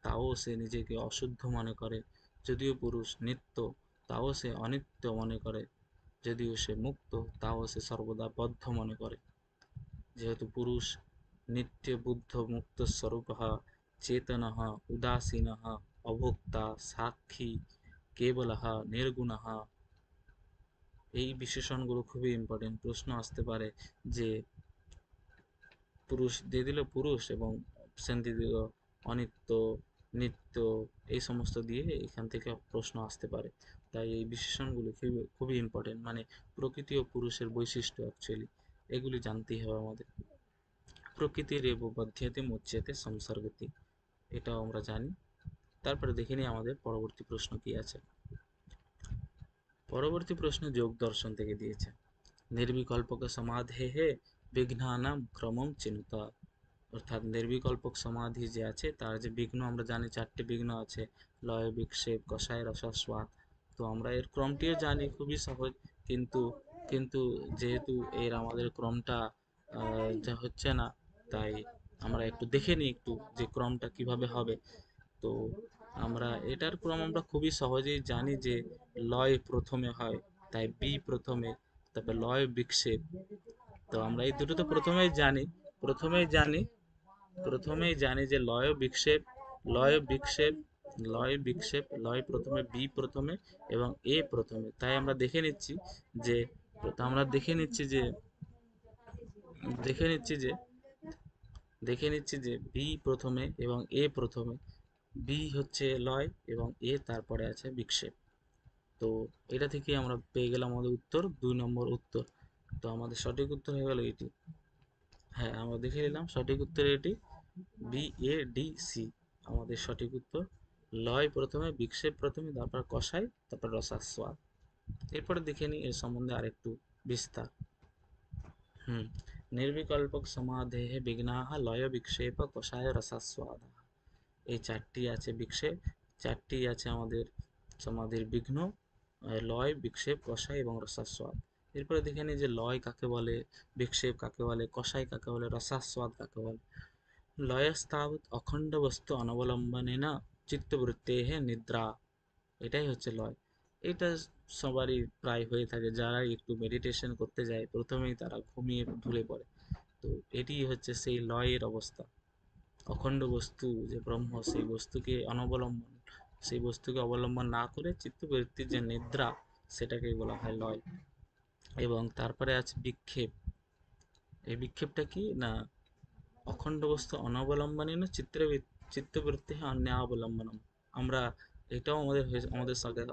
তাও সে নিজেকে অশুদ্ধ মনে করে। যদিও পুরুষ নিত্য, তাও সে অনিত্য মনে করে। যদিও সে মুক্ত, তাও সে সর্বদা বদ্ধ মনে করে। যেহেতু পুরুষ নিত্য বুদ্ধ মুক্ত স্বরূপ, চেতন, উদাসীন, অভোক্তা, সাক্ষী, কেবল, নির্গুণ, এই বিশেষণগুলো খুবই ইম্পর্টেন্ট। প্রশ্ন আসতে পারে যে পুরুষ দিয়ে দিল পুরুষ, এবং অপশন দিয়ে দিল অনিত্য, নিত্য, এই সমস্ত দিয়ে এখান থেকে প্রশ্ন আসতে পারে। তাই এই বিশেষণগুলো খুবই খুবই ইম্পর্টেন্ট, মানে প্রকৃতি ও পুরুষের বৈশিষ্ট্য অ্যাকচুয়ালি এগুলি জানতেই হবে আমাদের। প্রকৃতিরেব বধ্যতে মুচ্যতে সংসর্গতি, এটাও আমরা জানি। তারপরে দেখে নিই আমাদের পরবর্তী প্রশ্ন কি আছে। পরবর্তী প্রশ্ন যোগ দর্শন থেকে দিয়েছে। নির্বিকল্পক সমাধেহে বিঘ্নানাম ক্রমম চিনুতা। অর্থাৎ নির্বিকল্পক সমাধি যে আছে, তার যে বিঘ্ন আমরা জানি চারটে বিঘ্ন আছে, লয়, বিক্ষেপ, কষায়, রসাস্বাদ। তো আমরা এর ক্রমটিও জানি, খুবই সহজ। কিন্তু কিন্তু যেহেতু এর আমাদের ক্রমটা যা হচ্ছে না, তাই আমরা একটু দেখে নিই একটু যে ক্রমটা কিভাবে হবে। তো আমরা এটার ক্রম আমরা খুবই সহজেই জানি, যে লয় প্রথমে হয়, তাই বি প্রথমে, তারপর লয়, বিক্ষেপ। তো আমরা এই দুটো তো প্রথমেই জানি প্রথমেই জানি যে লয় বিক্ষেপ, লয় বিক্ষেপ, লয় বিক্ষেপ, লয় প্রথমে, বি প্রথমে এবং এ প্রথমে। তাই আমরা যে আমরা দেখে নিচ্ছি যে বি প্রথমে এবং এ প্রথমে। বি হচ্ছে লয় এবং এ তারপরে আছে বিক্ষেপ। তো এটা থেকে আমরা পেয়ে গেলাম আমাদের উত্তর, 2 নম্বর উত্তর। তো আমাদের সঠিক উত্তর হয়ে গেল এটি। হ্যাঁ, আমরা দেখে নিলাম সঠিক উত্তর এটি, বি, এ, ডি, সি আমাদের সঠিক উত্তর। লয় প্রথমে, বিক্ষেপ প্রথমে, তারপর কষাই, তারপর রসাস্বাদ। এরপরে দেখে নিই এর সম্বন্ধে আরেকটু বিস্তার। নির্বিকল্পক সমাধেহ বিঘ্নাঃ লয়, বিক্ষেপ, কষায়, রসাস্বাদ। এই চারটি আছে বিক্ষেপ, চারটি আছে আমাদের সমাধির বিঘ্ন, লয়, বিক্ষেপ, কষায় এবং রসাস্বাদ। এরপরে দেখে নিই যে লয় কাকে বলে, বিক্ষেপ কাকে বলে, কষায় কাকে বলে, রসাস্বাদ কাকে বলে। লয়স্তাবৎ অখণ্ড বস্তু অনবলম্বনেন চিত্তবৃত্তেহ নিদ্রা, এটাই হচ্ছে লয়। এটা সবারই প্রায় হয়ে থাকে, যারা একটু মেডিটেশন করতে যায় প্রথমেই তারা ঘুমিয়ে ঢুলে পড়ে। তো এটি হচ্ছে সেই লয়ের অবস্থা। অখণ্ড বস্তু যে ব্রহ্ম, সেই বস্তুকে অবলম্বন না করে চিত্তবৃত্তির যে নিদ্রা, সেটাকে বলা হয় লয়। এবং তারপরে আছে বিক্ষেপ। এই বিক্ষেপটা কি না, অখণ্ড বস্তু অনবলম্বনেন চিত্তবৃত্তি অন্য অবলম্বনম। আমরা এটাও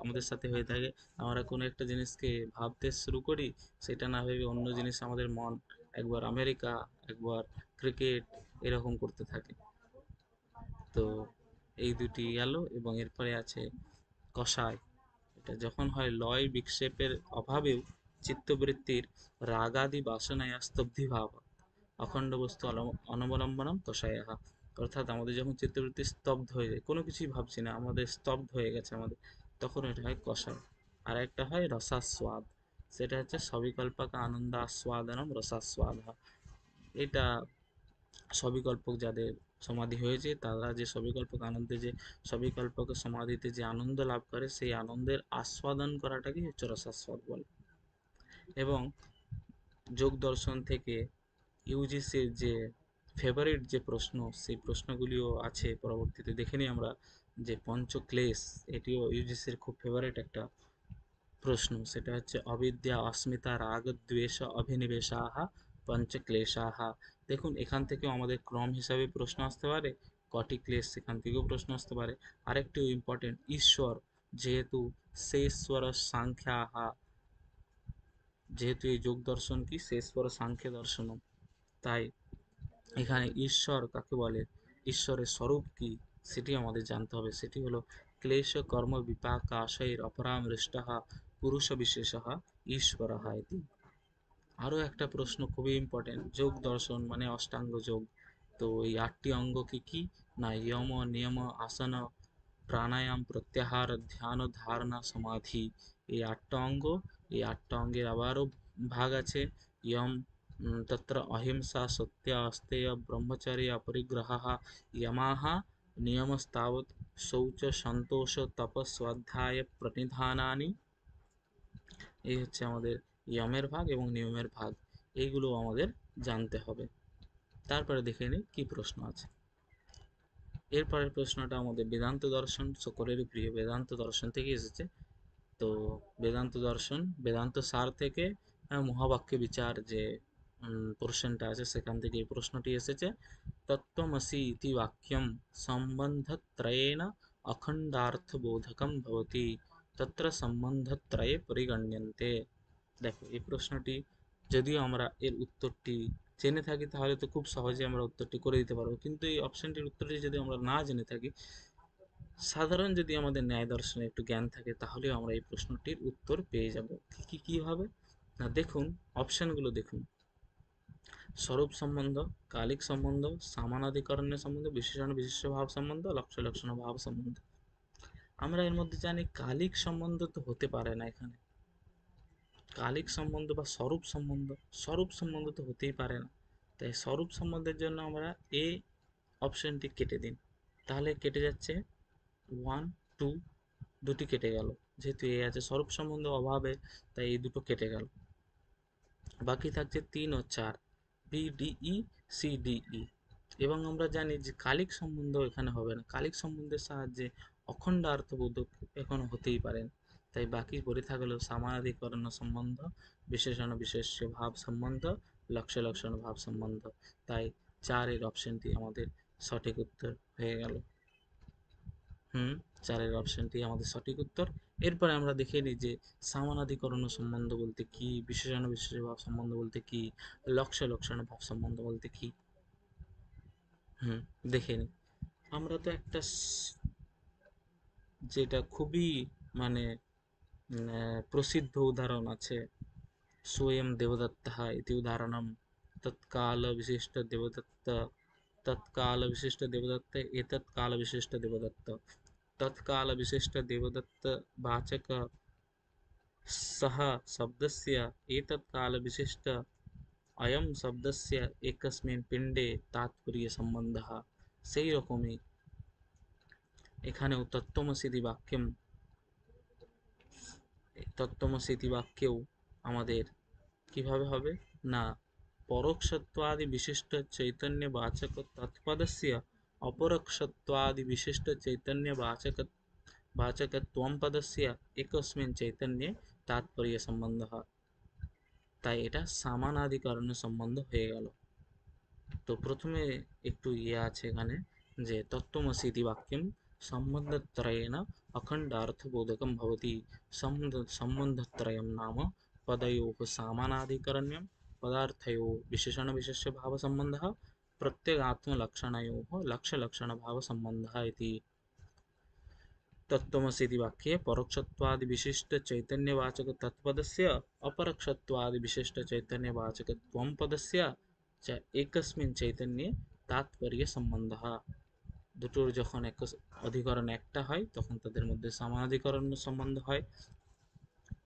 আমাদের সাথে হয়ে থাকে। আমরা কোনো একটা জিনিসকে ভাবতে শুরু করি, সেটা না ভেবে অন্য জিনিস আমাদের মন একবার আমেরিকা, একবার ক্রিকেট, এরকম করতে থাকে। তো এই দুটি গেল, এবং এরপরে আছে কষায়। এটা যখন হয় লয় বিক্ষেপের অভাবেও চিত্তবৃত্তির রাগাদি বাসনায় স্তব্ধি ভাব, অখণ্ড বস্তু অনবলম্বনম কষায়াহা। অর্থাৎ আমাদের যখন চিত্তবৃত্তি স্তব্ধ হয়ে যায়, কোনো কিছুই ভাবছি না, আমাদের স্তব্ধ হয়ে গেছে আমাদের, তখন এটা হয় কষায়। আর একটা হয় রসাস্বাদ, সেটা হচ্ছে সবিকল্পক আনন্দ আস্বাদনম রসাস্বাদ। এটা সবিকল্পক যাদের সমাধি হয়েছে, তারা যে সবিকল্পক আনন্দে, যে সবিকল্পক সমাধিতে যে আনন্দ লাভ করে, সেই আনন্দের আস্বাদন করাটাকে হচ্ছে রসাস্বাদ বলে। এবং যোগ দর্শন থেকে ইউজিসির যে ফেভারিট যে প্রশ্ন, সেই প্রশ্নগুলিও আছে, পরবর্তীতে দেখে নিই আমরা। যে পঞ্চক্লেশ, এটিও ইউজিসির খুব ফেভারিট একটা প্রশ্ন, সেটা হচ্ছে অবিদ্যা অস্মিতা রাগ দ্বেষ অভিনিবেশাহ পঞ্চক্লেশাহ। দেখুন এখান থেকেও আমাদের ক্রম হিসাবে প্রশ্ন আসতে পারে, কটি ক্লেশ সেখান থেকেও প্রশ্ন আসতে পারে। আরেকটু ইম্পর্টেন্ট, ঈশ্বর, যেহেতু শেষস্বর সাংখ্যাহা, যেহেতু এই যোগ দর্শন কি শেষস্বর সাংখ্য দর্শন, তাই এখানে ঈশ্বর কাকে বলে, ঈশ্বরের স্বরূপ কি সেটি আমাদের জানতে হবে। সেটি হলো ক্লেশ কর্ম বিপাক আশয়ের অপরামৃষ্টঃ পুরুষ বিশেষঃ ঈশ্বরঃ ইতি। আরও একটা প্রশ্ন খুবই ইম্পর্টেন্ট, যোগ দর্শন মানে অষ্টাঙ্গ যোগ। তো এই 8টি অঙ্গ কি কি? না ইয়ম নিয়ম আসন প্রাণায়াম প্রত্যাহার ধ্যান ধারণা সমাধি, এই 8টা অঙ্গ। এই 8টা অঙ্গের আবারও ভাগ আছে। ইয়ম তত্র অহিংসা সত্য অস্তেয় ব্রহ্মচর্য অপরিগ্রহः, यमाः নিয়মস্তাবৎ শৌচ সন্তোষ তপ স্বাধ্যায় প্রণিধানানি। এই হচ্ছে আমাদের ইয়মের ভাগ এবং নিয়মের ভাগ, এইগুলো আমাদের জানতে হবে। তারপরে দেখে নিই কি প্রশ্ন আছে। এরপরের প্রশ্নটা আমাদের বেদান্ত দর্শন, সকলেরই প্রিয় বেদান্ত দর্শন থেকে এসেছে। তো বেদান্ত দর্শন বেদান্ত সার থেকে মহাবাক্য বিচার যে পোর্শনটা আছে সেখান থেকে এই প্রশ্নটি এসেছে। তত্ত্বমসি ইতি বাক্যম সম্বন্ধত্রয়েণ অখণ্ডার্থবোধকম ভবতি তত্র সম্বন্ধত্রয়ে পরিগণ্যন্তে। দেখো এই প্রশ্নটি যদিও আমরা এর উত্তরটি জেনে থাকি তাহলে তো খুব সহজে আমরা উত্তরটি করে দিতে পারবো, কিন্তু এই অপশনটির উত্তরটি যদি আমরা না জেনে থাকি, সাধারণ যদি আমাদের ন্যায় দর্শনে একটু জ্ঞান থাকে তাহলেও আমরা এই প্রশ্নটির উত্তর পেয়ে যাব। কিভাবে না, দেখুন অপশনগুলো দেখুন, স্বরূপ সম্বন্ধ, কালিক সম্বন্ধ, সামানাধিকরণ্য সম্বন্ধ, বিশেষণ বিশেষ্য ভাব সম্বন্ধ, লক্ষ্য লক্ষণ ভাব সম্বন্ধ। আমরা এর মধ্যে জানি কালিক সম্বন্ধ তো হতে পারে না এখানে, কালিক সম্বন্ধ বা স্বরূপ সম্বন্ধ, স্বরূপ সম্বন্ধ তো হতেই পারে না। তাই স্বরূপ সম্বন্ধের জন্য আমরা এ অপশনটি কেটে দিন, তাহলে কেটে যাচ্ছে 1 2, দুটি কেটে গেল, যেহেতু এ আছে স্বরূপ সম্বন্ধ অভাবে, তাই এই দুটো কেটে গেল। বাকি থাকছে 3 ও 4, B D E C D E. এবং আমরা জানি যে কালিক সম্বন্ধ এখানে হবে না, কালিক সম্বন্ধের সাহায্যে অখণ্ড অর্থবোধক এখনো হতেই পারেন। তাই বাকি পড়ে থাকলো সামানাধিকরণ সম্বন্ধ, বিশেষণ বিশেষ্য ভাব সম্বন্ধ, লক্ষ্য লক্ষণ ভাব সম্বন্ধ। তাই 4-এর অপশনটি আমাদের সঠিক উত্তর হয়ে গেল। 4-এর অপশনটি আমাদের সঠিক উত্তর। এরপরে আমরা দেখে নিই যে সামানাধিকরণ সম্বন্ধ বলতে কি, বিশেষণ বিশেষ্য ভাব সম্বন্ধ বলতে কি, লক্ষ্য লক্ষণ ভাব সম্বন্ধ বলতে কি। দেখে নিই। আমরা তো একটা যেটা খুবই মানে প্রসিদ্ধ উদাহরণ আছে, स्वयं देवदत्तः इति उदाहरणं, तत्कालविशिष्टदेवदत्त, तत्कालविशिष्टदेवदत्त एतत्कालविशिष्टदेवदत्त, तत्कालविशिष्टदेवदत्तवाचक सः शब्दस्य एतत्कालविशिष्ट अयं शब्दस्य एकस्मिन् पिण्डे तात्पर्यसम्बन्धः। সেই রকমই এখানেও তত্ত্বমসিতি বাক্যম, তত্ত্বমসিতি বাক্যেও আমাদের কিভাবে হবে না পরোক্ষত্বাदि विशिष्ट चैतन्य वाचक तत्पदस्य अपरोक्षत्वादि विशिष्ट चैतन्य वाचक वाचकत्वं पदस्य एकस्मिन् चैतन्ये तात्पर्य सम्बन्धः। তাই এটা সামানাধিকরণ সম্বন্ধ হয়ে গেল। তো প্রথমে একটু আছে এখানে যে তত্ত্বমসি ইতি বাক্যম সম্বন্ধত্রয়েণ অখণ্ডার্থবোধকম ভবতি। সম্বন্ধত্রয়ম নাম পদयोः सामानाधिकरण्यं पदार्थयोः विशेषणविशेष्यभावसम्बन्धः प्रत्यगात्मलक्षणयोः लक्ष्यलक्षणभावसम्बन्धः इति। तत्त्वमसि इति वाक्ये परोक्षत्वादिविशिष्टचैतन्यवाचकतत्पदस्य अपरोक्षत्वादिविशिष्टचैतन्यवाचकत्वं पदस्य च एकस्मिन् चैतन्ये तात्पर्यसम्बन्धः। দুটোর যখন অধিকরণ একটা হয় তখন তাদের মধ্যে সমানাধিকরণ সম্বন্ধ হয়।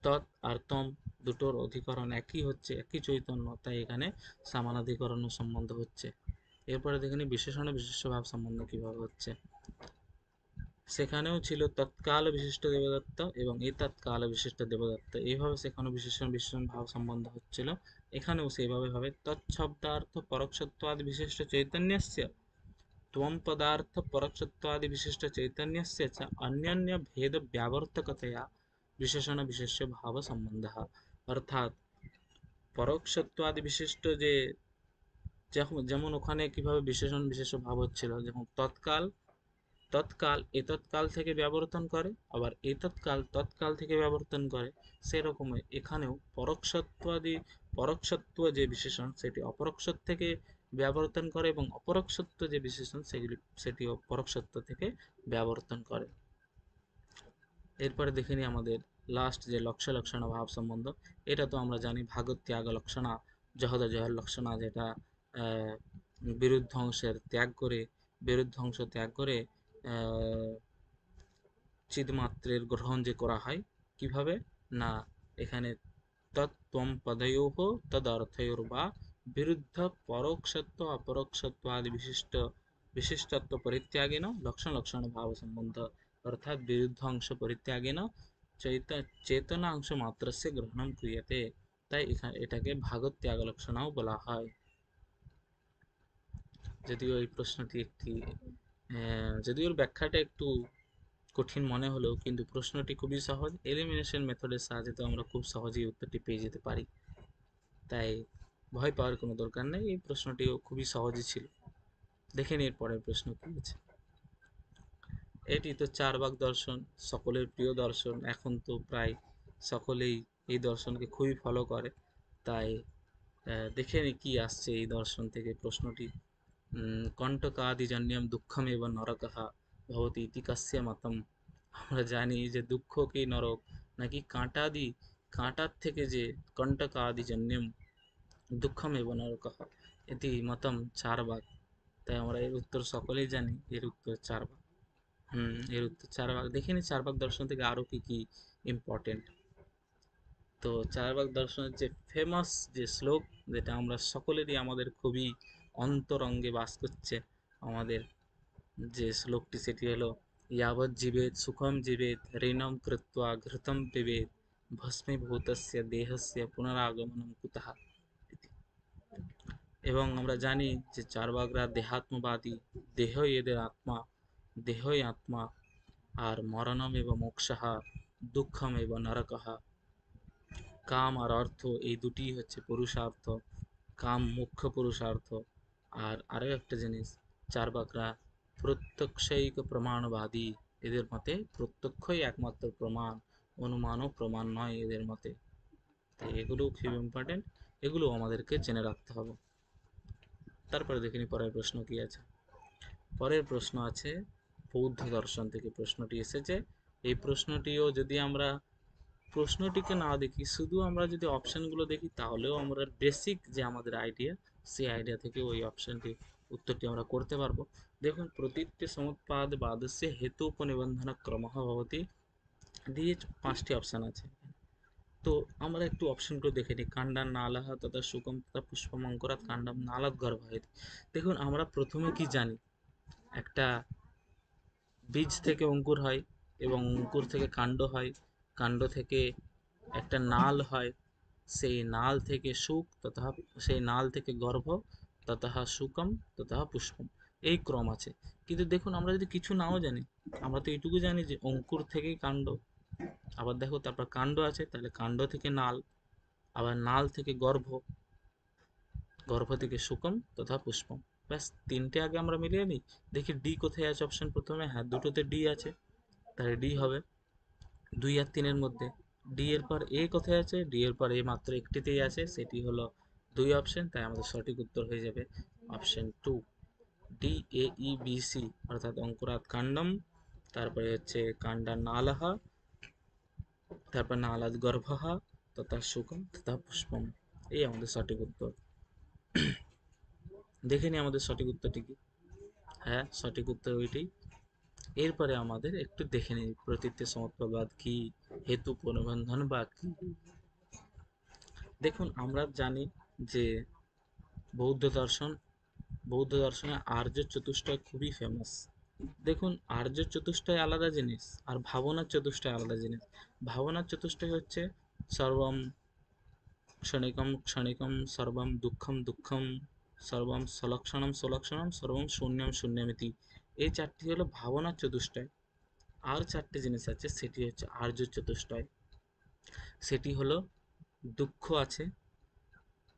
তৎ আর তম দুটোর অধিকরণ একই হচ্ছে, একই চৈতন্য, তাই এখানে সমানাধিকরণ সম্বন্ধ হচ্ছে। এরপরে দেখে নিই বিশেষণ বিশেষ্য ভাব সম্বন্ধ কিভাবে হচ্ছে। সেখানেও ছিল তৎকাল বিশিষ্ট দেবদত্ত এবং এই তৎকাল বিশিষ্ট দেবদত্ত, এইভাবে সেখানেও বিশেষণ বিশেষণ ভাব সম্বন্ধ হচ্ছিল, এখানেও সেইভাবে হবে। তৎশব্দার্থ পরোক্ষত্বাদি বিশিষ্ট চৈতন্যস্য त्वं पदार्थ परोक्षत्वादि विशिष्ट चैतन्यस्य च अन्यन्य भेद व्यावर्तकतया বিশেষণ বিশেষ্য ভাব সম্বন্ধ। অর্থাৎ পরোক্ষত্বাদি বিশিষ্ট যে, যেমন ওখানে কিভাবে বিশেষণ বিশেষ্য ভাব হচ্ছিল, যেমন তৎকাল, তৎকাল এতৎকাল থেকে ব্যবর্তন করে, আবার এতৎকাল তৎকাল থেকে ব্যবর্তন করে, সেরকমই এখানেও পরোক্ষত্বাদি, পরোক্ষত্ব যে বিশেষণ সেটি অপরোক্ষত থেকে ব্যবর্তন করে, এবং অপরোক্ষত্ব যে বিশেষণ সেটিও পরোক্ষত্ব থেকে ব্যবর্তন করে। এরপরে দেখে নিই আমাদের লাস্ট যে লক্ষ্য লক্ষণ ভাব সম্বন্ধ। এটা তো আমরা জানি ভাগত্যাগ লক্ষণা জহদ জহর লক্ষণা, যেটা বিরুদ্ধ অংশের ত্যাগ করে, বিরুদ্ধ অংশ ত্যাগ করে চিদমাত্রের গ্রহণ যে করা হয় কিভাবে না, এখানে তত্ত্বম পদয়োঃ তদর্থয়োর বা বিরুদ্ধ পরোক্ষত্ব অপরোক্ষত্ব আদি বিশিষ্টত্ব পরিত্যাগেন লক্ষণ লক্ষণ ভাব সম্বন্ধ। অর্থাৎ বিরুদ্ধ অংশ পরিত্যাগেন চেতনা অংশ মাত্রস্য গ্রহণম ক্রিয়তে। তাই এটাকে ভাগত্যাগ লক্ষণাও বলা হয়। যদিও এই প্রশ্নটি একটি যদিও ব্যাখ্যাটা একটু কঠিন মনে হলেও কিন্তু প্রশ্নটি খুবই সহজ। এলিমিনেশন মেথডের সাহায্যে তো আমরা খুব সহজেই উত্তরটি পেয়ে যেতে পারি, তাই ভয় পাওয়ার কোনো দরকার নেই। এই প্রশ্নটিও খুবই সহজই ছিল। দেখে নিয়ে পরের প্রশ্ন কি আছে। এটি তো চারবাক দর্শন, সকলের প্রিয় দর্শন। এখন তো প্রায় সকলেই এই দর্শনকে খুবই ফলো করে, তাই দেখে নি কি আসছে এই দর্শন থেকে প্রশ্নটি। কণ্টকাদিজন্যম দুঃখমেব নরকः ভবতি ইতি কাস্য মতম। আমরা জানি যে দুঃখ কি নরক, নাকি কাঁটার থেকে যে কণ্টকাদিজন্যম দুঃখমেব নরকः এটি মতম চারবাক। তাই আমরা এর উত্তর সকলেই জানি, এর উত্তর চারবাক। এর উত্তর চারবাক। দেখে নি চারবাক দর্শন থেকে আরো কি কি ইম্পর্টেন্ট। তো চারবাক দর্শনের যে ফেমাস যে শ্লোক, যেটা আমরা সকলেরই আমাদের খুবই অন্তরঙ্গে বাস করছে, আমাদের যে শ্লোকটি সেটি হলো ইয়াবৎ জীবেত সুখম জীবেত ঋণম কৃত্বা ঘৃতম পিবেত ভস্মীভূতস্য দেহস্য পুনরাগমনম কুতঃ। এবং আমরা জানি যে চারবাকরা দেহাত্মবাদী, দেহই এদের আত্মা, দেহই আত্মা, আর মরণম এবং মোক্ষঃ দুঃখম এবং নরকঃ। কাম আর অর্থ এই দুটি হচ্ছে পুরুষার্থ, কাম মুখ্য পুরুষার্থ। আর আরও একটা জিনিস, চার্বাকরা প্রত্যক্ষৈক প্রমাণবাদী, এদের মতে প্রত্যক্ষই একমাত্র প্রমাণ, অনুমানও প্রমাণ নয় এদের মতে। তাই এগুলো খুব ইম্পর্টেন্ট, এগুলো আমাদেরকে জেনে রাখতে হবে। তারপরে দেখে নিই পরের প্রশ্ন কি আছে। পরের প্রশ্ন আছে বৌদ্ধ দর্শন থেকে প্রশ্নটি এসেছে। এই প্রশ্নটিও যদি আমরা প্রশ্নটিকে না দেখি, শুধু আমরা যদি অপশনগুলো দেখি, তাহলেও আমরা বেসিক যে আমাদের আইডিয়া, সেই আইডিয়া থেকে ওই অপশনটি উত্তরটি আমরা করতে পারবো। দেখুন, প্রতীত্য সমুৎপাদ বাদস্য হেতু উপনিবন্ধন ক্রমঃ ভবতি দিয়ে 5টি অপশন আছে। তো আমরা একটু অপশনগুলো দেখে নিই। কাণ্ডান নালাহ তথা শুকম তথা পুষ্পমঙ্করাৎ কাণ্ডম নালাদ গর্ভয়েতি। দেখুন, আমরা প্রথমে কি জানি, একটা বীজ থেকে অঙ্কুর হয়, এবং অঙ্কুর থেকে কাণ্ড হয়, কাণ্ড থেকে একটা নাল হয়, সেই নাল থেকে শুক তথা সেই নাল থেকে গর্ভ ততঃ শুকম ততঃ পুষ্পম, এই ক্রম আছে। কিন্তু দেখুন, আমরা যদি কিছু নাও জানি, আমরা তো এইটুকু জানি যে অঙ্কুর থেকেই কাণ্ড, আবার দেখো তারপর কাণ্ড আছে, তাহলে কাণ্ড থেকে নাল, আবার নাল থেকে গর্ভ, গর্ভ থেকে শুকম তথা পুষ্পম। ব্যাস, তিনটে আগে আমরা মিলিয়ে নিই। দেখি ডি কোথায় আছে অপশন প্রথমে। হ্যাঁ, দুটোতে ডি আছে, তাহলে ডি হবে 2 আর 3 মধ্যে। ডি এর পর এ কোথায় আছে? ডি এর পর এ মাত্র একটিতেই আছে, সেটি হলো 2 অপশন। তাই আমাদের সঠিক উত্তর হয়ে যাবে option 2, D A E B C, অর্থাৎ অঙ্কুরাৎ কাণ্ডম, তারপরে হচ্ছে কাণ্ডা নালহা, তারপর নালাদ গর্ভঃ তথা শুকম তথা পুষ্পম। এই আমাদের সঠিক উত্তর। দেখে নি আমাদের সঠিক উত্তরটি কি। হ্যাঁ, সঠিক উত্তর ওইটাই। এরপরে আমাদের একটু দেখে নিই প্রতীত্য সমুৎপদ কি, হেতু পুনর্বন্ধন বা কি। দেখুন, আমরা জানি যে বৌদ্ধ দর্শন, বৌদ্ধ দর্শনে আর্য চতুষ্টয় খুবই ফেমাস। দেখুন, আর্য চতুষ্টয় আলাদা জিনিস, আর ভাবনার চতুষ্টয় আলাদা জিনিস। ভাবনার চতুষ্টয় হচ্ছে সর্বম ক্ষণিকম ক্ষণিকম, সর্বম দুঃখম দুঃখম, সর্বম সলক্ষণম সলক্ষণম, সর্বম শূন্যম শূন্যমিতি। এই চারটি হলো ভাবনার চতুষ্টয়। আর চারটি জিনিস আছে, সেটি হচ্ছে আর্য চতুষ্টয়। সেটি হলো দুঃখ আছে,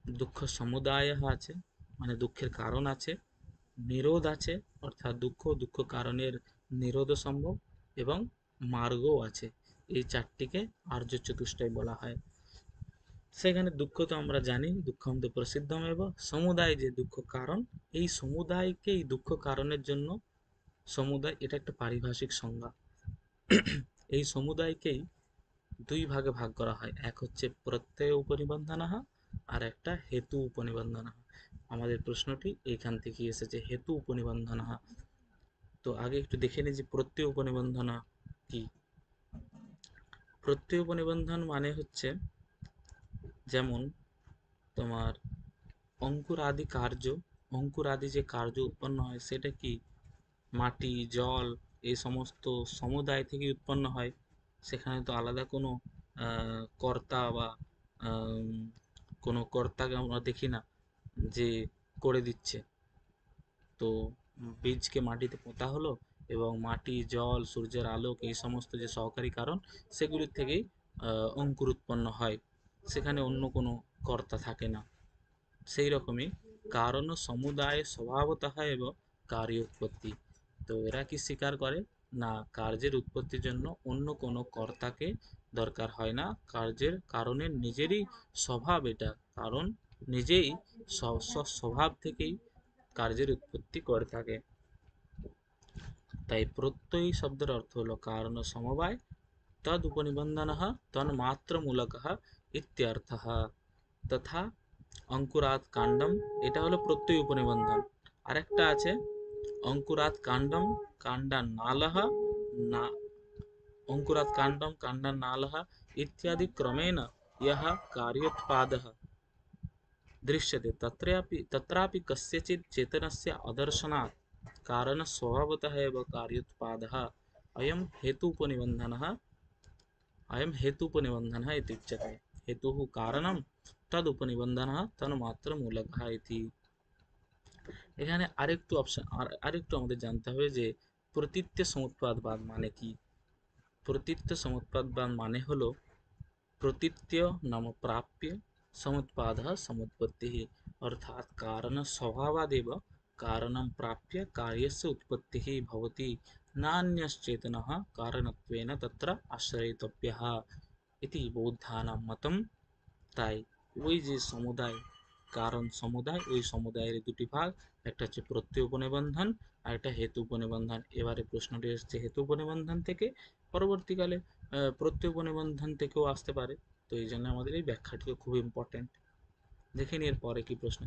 দুঃখ সমুদায় আছে, মানে দুঃখের কারণ আছে, নিরোধ আছে, অর্থাৎ দুঃখ দুঃখ কারণের নিরোধ সম্ভব, এবং মার্গও আছে। এই চারটিকে আর্য চতুষ্টয় বলা হয়। সেখানে দুঃখ তো আমরা জানি, দুঃখম তো প্রসিদ্ধমেব। সমুদায় যে দুঃখ কারণ, এই সমুদায়কে, এই দুঃখ কারণের জন্য, সমুদায় এটা একটা পারিভাষিক সংজ্ঞা। এই সমুদায়কেই দুই ভাগে ভাগ করা হয়, এক হচ্ছে প্রত্যয় উপনিবন্ধনাহা, আর একটা হেতু উপনিবন্ধনাহা। আমাদের প্রশ্নটি এখান থেকে এসেছে, হেতু উপনিবন্ধনাহা। তো আগে একটু দেখে নিই যে প্রত্যয় উপনিবন্ধনা কি। প্রত্যয় উপনিবন্ধন মানে হচ্ছে, যেমন তোমার অঙ্কুর আদি কার্য, অঙ্কুর আদি যে কার্য উৎপন্ন হয় সেটা কি মাটি, জল, এই সমস্ত সমুদায় থেকে উৎপন্ন হয়। সেখানে তো আলাদা কোনো কর্তা বা আম, কোনো কর্তাকে আমরা দেখি না যে করে দিচ্ছে। তো বীজকে মাটিতে পোঁতা হলো, এবং মাটি, জল, সূর্যের আলোক, এই সমস্ত যে সহকারী কারণ, সেগুলির থেকেই অঙ্কুর উৎপন্ন হয়। সেখানে অন্য কোনো কর্তা থাকে না। সেই রকমই কারণ সমুদায় স্বভাবতঃ এবং কার্য উৎপত্তি। তো এরা কি স্বীকার করে না, কার্যের উৎপত্তির জন্য অন্য কোনো কর্তাকে দরকার হয় না, কার্যের কারণের নিজেরই স্বভাব এটা, কারণ নিজেই স্বভাব থেকেই কার্যের উৎপত্তি করে থাকে। তাই প্রত্যয়ী শব্দের অর্থ হলো কারণ সমবায়, তদ উপনিবন্ধনः তন্মাত্রমূলকः ইত্যর্থः। তথা অঙ্কুরাৎ কাণ্ডম, এটা হলো প্রত্যয় উপনিবন্ধন। আরেকটা আছে অঙ্কুরাৎ কাণ্ডম কাণ্ডা নালহ, না অঙ্কুরাৎ কাণ্ডম কাণ্ডা নালহ ইত্যাদি ক্রমেণ यः कार्योत्पादः दृश्यते तत्रापि कस्यचित् चेतनस्य अदर्शनात् कारणस्वभावतः एव कार्योत्पादः अयं हेतुपनिबन्धनः, अयं हेतुपनिबन्धनः इति उच्यते। हेतुः कारणं, तदुपनिबन्धनः तन्मात्रमूलकः इति। এখানে আরেকটু অপশন, আরেকটু আমাদের জানতে হবে যে প্রতীত্য সমুৎপাদবাদ মানে কি। প্রতীত্য সমুৎপাদবাদ মানে হলো প্রতীত্য নাম প্রাপ্য समुत्पादः समुत्पत्तिः, अर्थात कारण स्वभावादेव कारणं प्राप्य कार्यस्य उत्पत्तिः भवति, नान्यश्चेतनः कारणत्वेन तत्र आश्रयितव्यः इति बौद्धानां मतं। তাই ওই যে সমুদায়, কারণ সমুদায়, ওই সমুদায়ের দুটি ভাগ, একটা হচ্ছে প্রত্যয় উপনিবন্ধন আর একটা হেতু উপনিবন্ধন। এবারে প্রশ্নটি এসেছে হেতু উপনিবন্ধন থেকে, পরবর্তীকালে প্রত্যয় উপনিবন্ধন থেকেও আসতে পারে। তো এই জন্য আমাদের এই ব্যাখ্যাটিও খুব ইম্পর্টেন্ট। দেখে নিই এর পরে কি প্রশ্ন।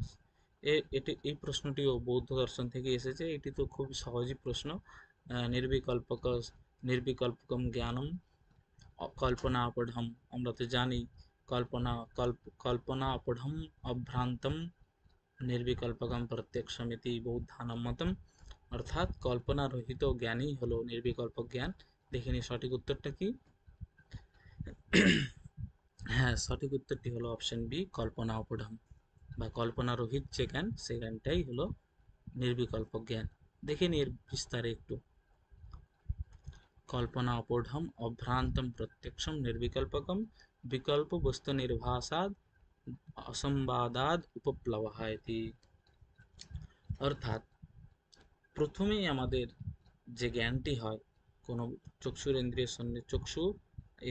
এটি, এই প্রশ্নটিও বৌদ্ধ দর্শন থেকে এসেছে। এটি তো খুব সহজই প্রশ্ন। নির্বিকল্পক নির্বিকল্পকম জ্ঞানম কল্পনা অপঢম, আমরা তো জানি কল্পনা অপঢম অভ্রান্তম নির্বিকল্পকম প্রত্যক্ষমিতি বৌদ্ধানাম মতম। অর্থাৎ কল্পনা রহিত জ্ঞানই হলো নির্বিকল্পক জ্ঞান। দেখে নিই সঠিক উত্তরটা কি। হ্যাঁ, সঠিক উত্তরটি হলো অপশন বি, কল্পনা অপঢম, বা কল্পনা রহিত যে জ্ঞান, সেই জ্ঞানটাই হলো নির্বিকল্পক জ্ঞান। দেখে নিই এর বিস্তারে একটু। कल्पना अपौढम अभ्रांतम प्रत्यक्षम निर्विकल्पकम विकल्प वस्तु निर्भासाद असंवादाद उपप्लवः इति। অর্থাৎ প্রথমেই আমাদের যে জ্ঞানটি হয় কোনো চক্ষুর ইন্দ্রিয় চক্ষু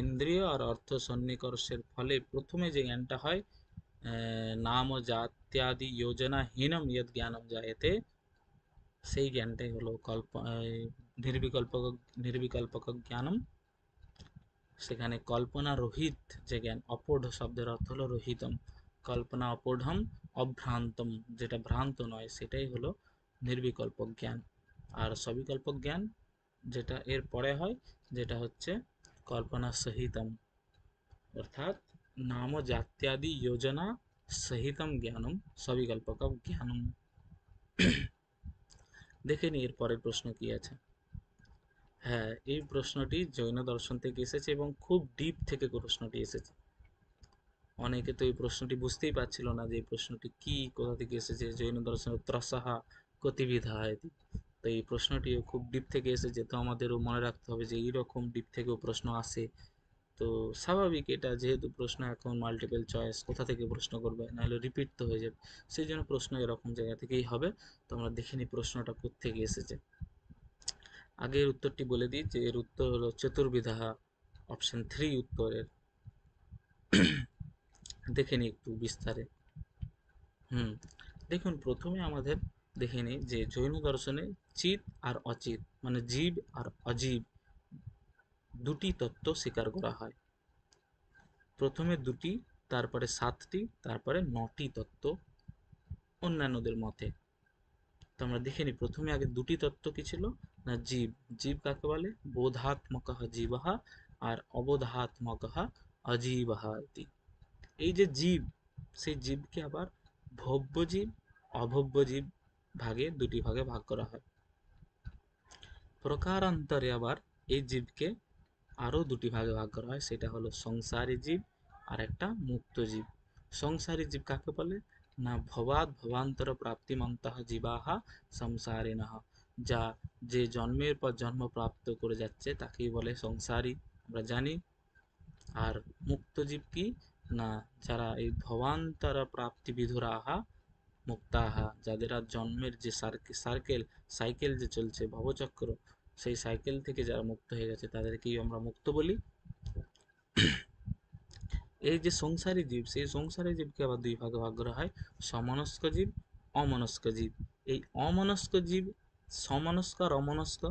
ইন্দ্রিয় আর অর্থ সন্নিকর্ষের ফলে প্রথমে যে জ্ঞানটা হয়, নাম জাত্যাদি যোজনাহীনম ইয়দ জ্ঞানম জায়তে, সেই জ্ঞানটাই হলো নির্বিকল্পক নির্বিকল্পক জ্ঞানম। সেখানে কল্পনা রহিত যে জ্ঞান, অপূঢ় শব্দের অর্থ হলো রহিতম, কল্পনা অপূঢ়ম অভ্রান্তম, যেটা ভ্রান্ত নয়, সেটাই হলো নির্বিকল্পক জ্ঞান। আর সবিকল্পক জ্ঞান যেটা এর পরে হয়, যেটা হচ্ছে কল্পনা সহিতম, অর্থাৎ নাম জাত্যাদি যোজনা সহিতম জ্ঞানম সবিকল্পক জ্ঞানম। দেখে নি এর পরের প্রশ্ন কি আছে। হ্যাঁ, এই প্রশ্নটি জৈন দর্শন থেকে এসেছে এবং খুব ডিপ থেকে প্রশ্নটি এসেছে। অনেকে তো এই প্রশ্নটি বুঝতেই পারছিল না যে এই প্রশ্নটি কি, কোথা থেকে এসেছে। জৈন দর্শনের ত্রসাহা গতিবিধা ইতি। তো এই প্রশ্নটিও খুব ডিপ থেকে এসেছে, তো আমাদেরও মনে রাখতে হবে যে এইরকম ডিপ থেকেও প্রশ্ন আসে। তো স্বাভাবিক, এটা যেহেতু প্রশ্ন এখন মাল্টিপল চয়েস, কোথা থেকে প্রশ্ন করবে, নাহলে রিপিট তো হয়ে যাবে, সেই জন্য প্রশ্ন এরকম জায়গা থেকেই হবে। তো আমরা দেখে নিই প্রশ্নটা কোত্থেকে এসেছে। আগে এর উত্তরটি বলে দিই যে এর উত্তর হলো চতুর্বিধা, অপশন 3 উত্তরের। দেখে নিই একটু বিস্তারে। হুম, দেখুন প্রথমে আমাদের দেখে নিই যে জৈন দর্শনে চিত আর অচিত মানে জীব আর অজীব দুটি তত্ত্ব স্বীকার করা হয়। প্রথমে দুটি, তারপরে সাতটি, তারপরে 9টি তত্ত্ব অন্যান্যদের মতে। তো আমরা দেখে নিই প্রথমে আগে দুটি তত্ত্ব কি ছিল না, জীব। জীব কাকে বলে? বোধাত্মক জীবহ আর অবোধাত্মক অজীবহ ইতি। এই যে জীব, সেই জীবকে আবার ভব্য জীব, অভব্য জীব ভাগে দুটি ভাগে ভাগ করা হয়। প্রকারান্তরে আবার এই জীবকে আরো দুটি ভাগে ভাগ করা হয়, সেটা হলো সংসারী জীব আর একটা মুক্ত জীব। সংসারী জীব কাকে বলে না, ভবাদ ভবান্তর প্রাপ্তিমন্তঃ জীবাহা সংসারিণঃ, যা যে জন্মের পর জন্ম প্রাপ্ত করে যাচ্ছে তাকেই বলে সংসারী, আমরা জানি। আর মুক্ত জীব কি না, যারা এই ভবান্তর প্রাপ্তি বিধুরাহা মুক্তাহা, যাদের আর জন্মের যে সার্কেল সাইকেল যে চলছে ভবচক্র, সেই সাইকেল থেকে যারা মুক্ত হয়ে গেছে তাদেরকেই আমরা মুক্ত বলি। এই যে সংসারী জীব, সেই সংসারী জীবকে আবার দুই ভাগে ভাগ করা হয়, সমনস্ক জীব, অমনস্ক জীব। এই অমনস্ক জীব, সমনস্ক আর অমনস্ক,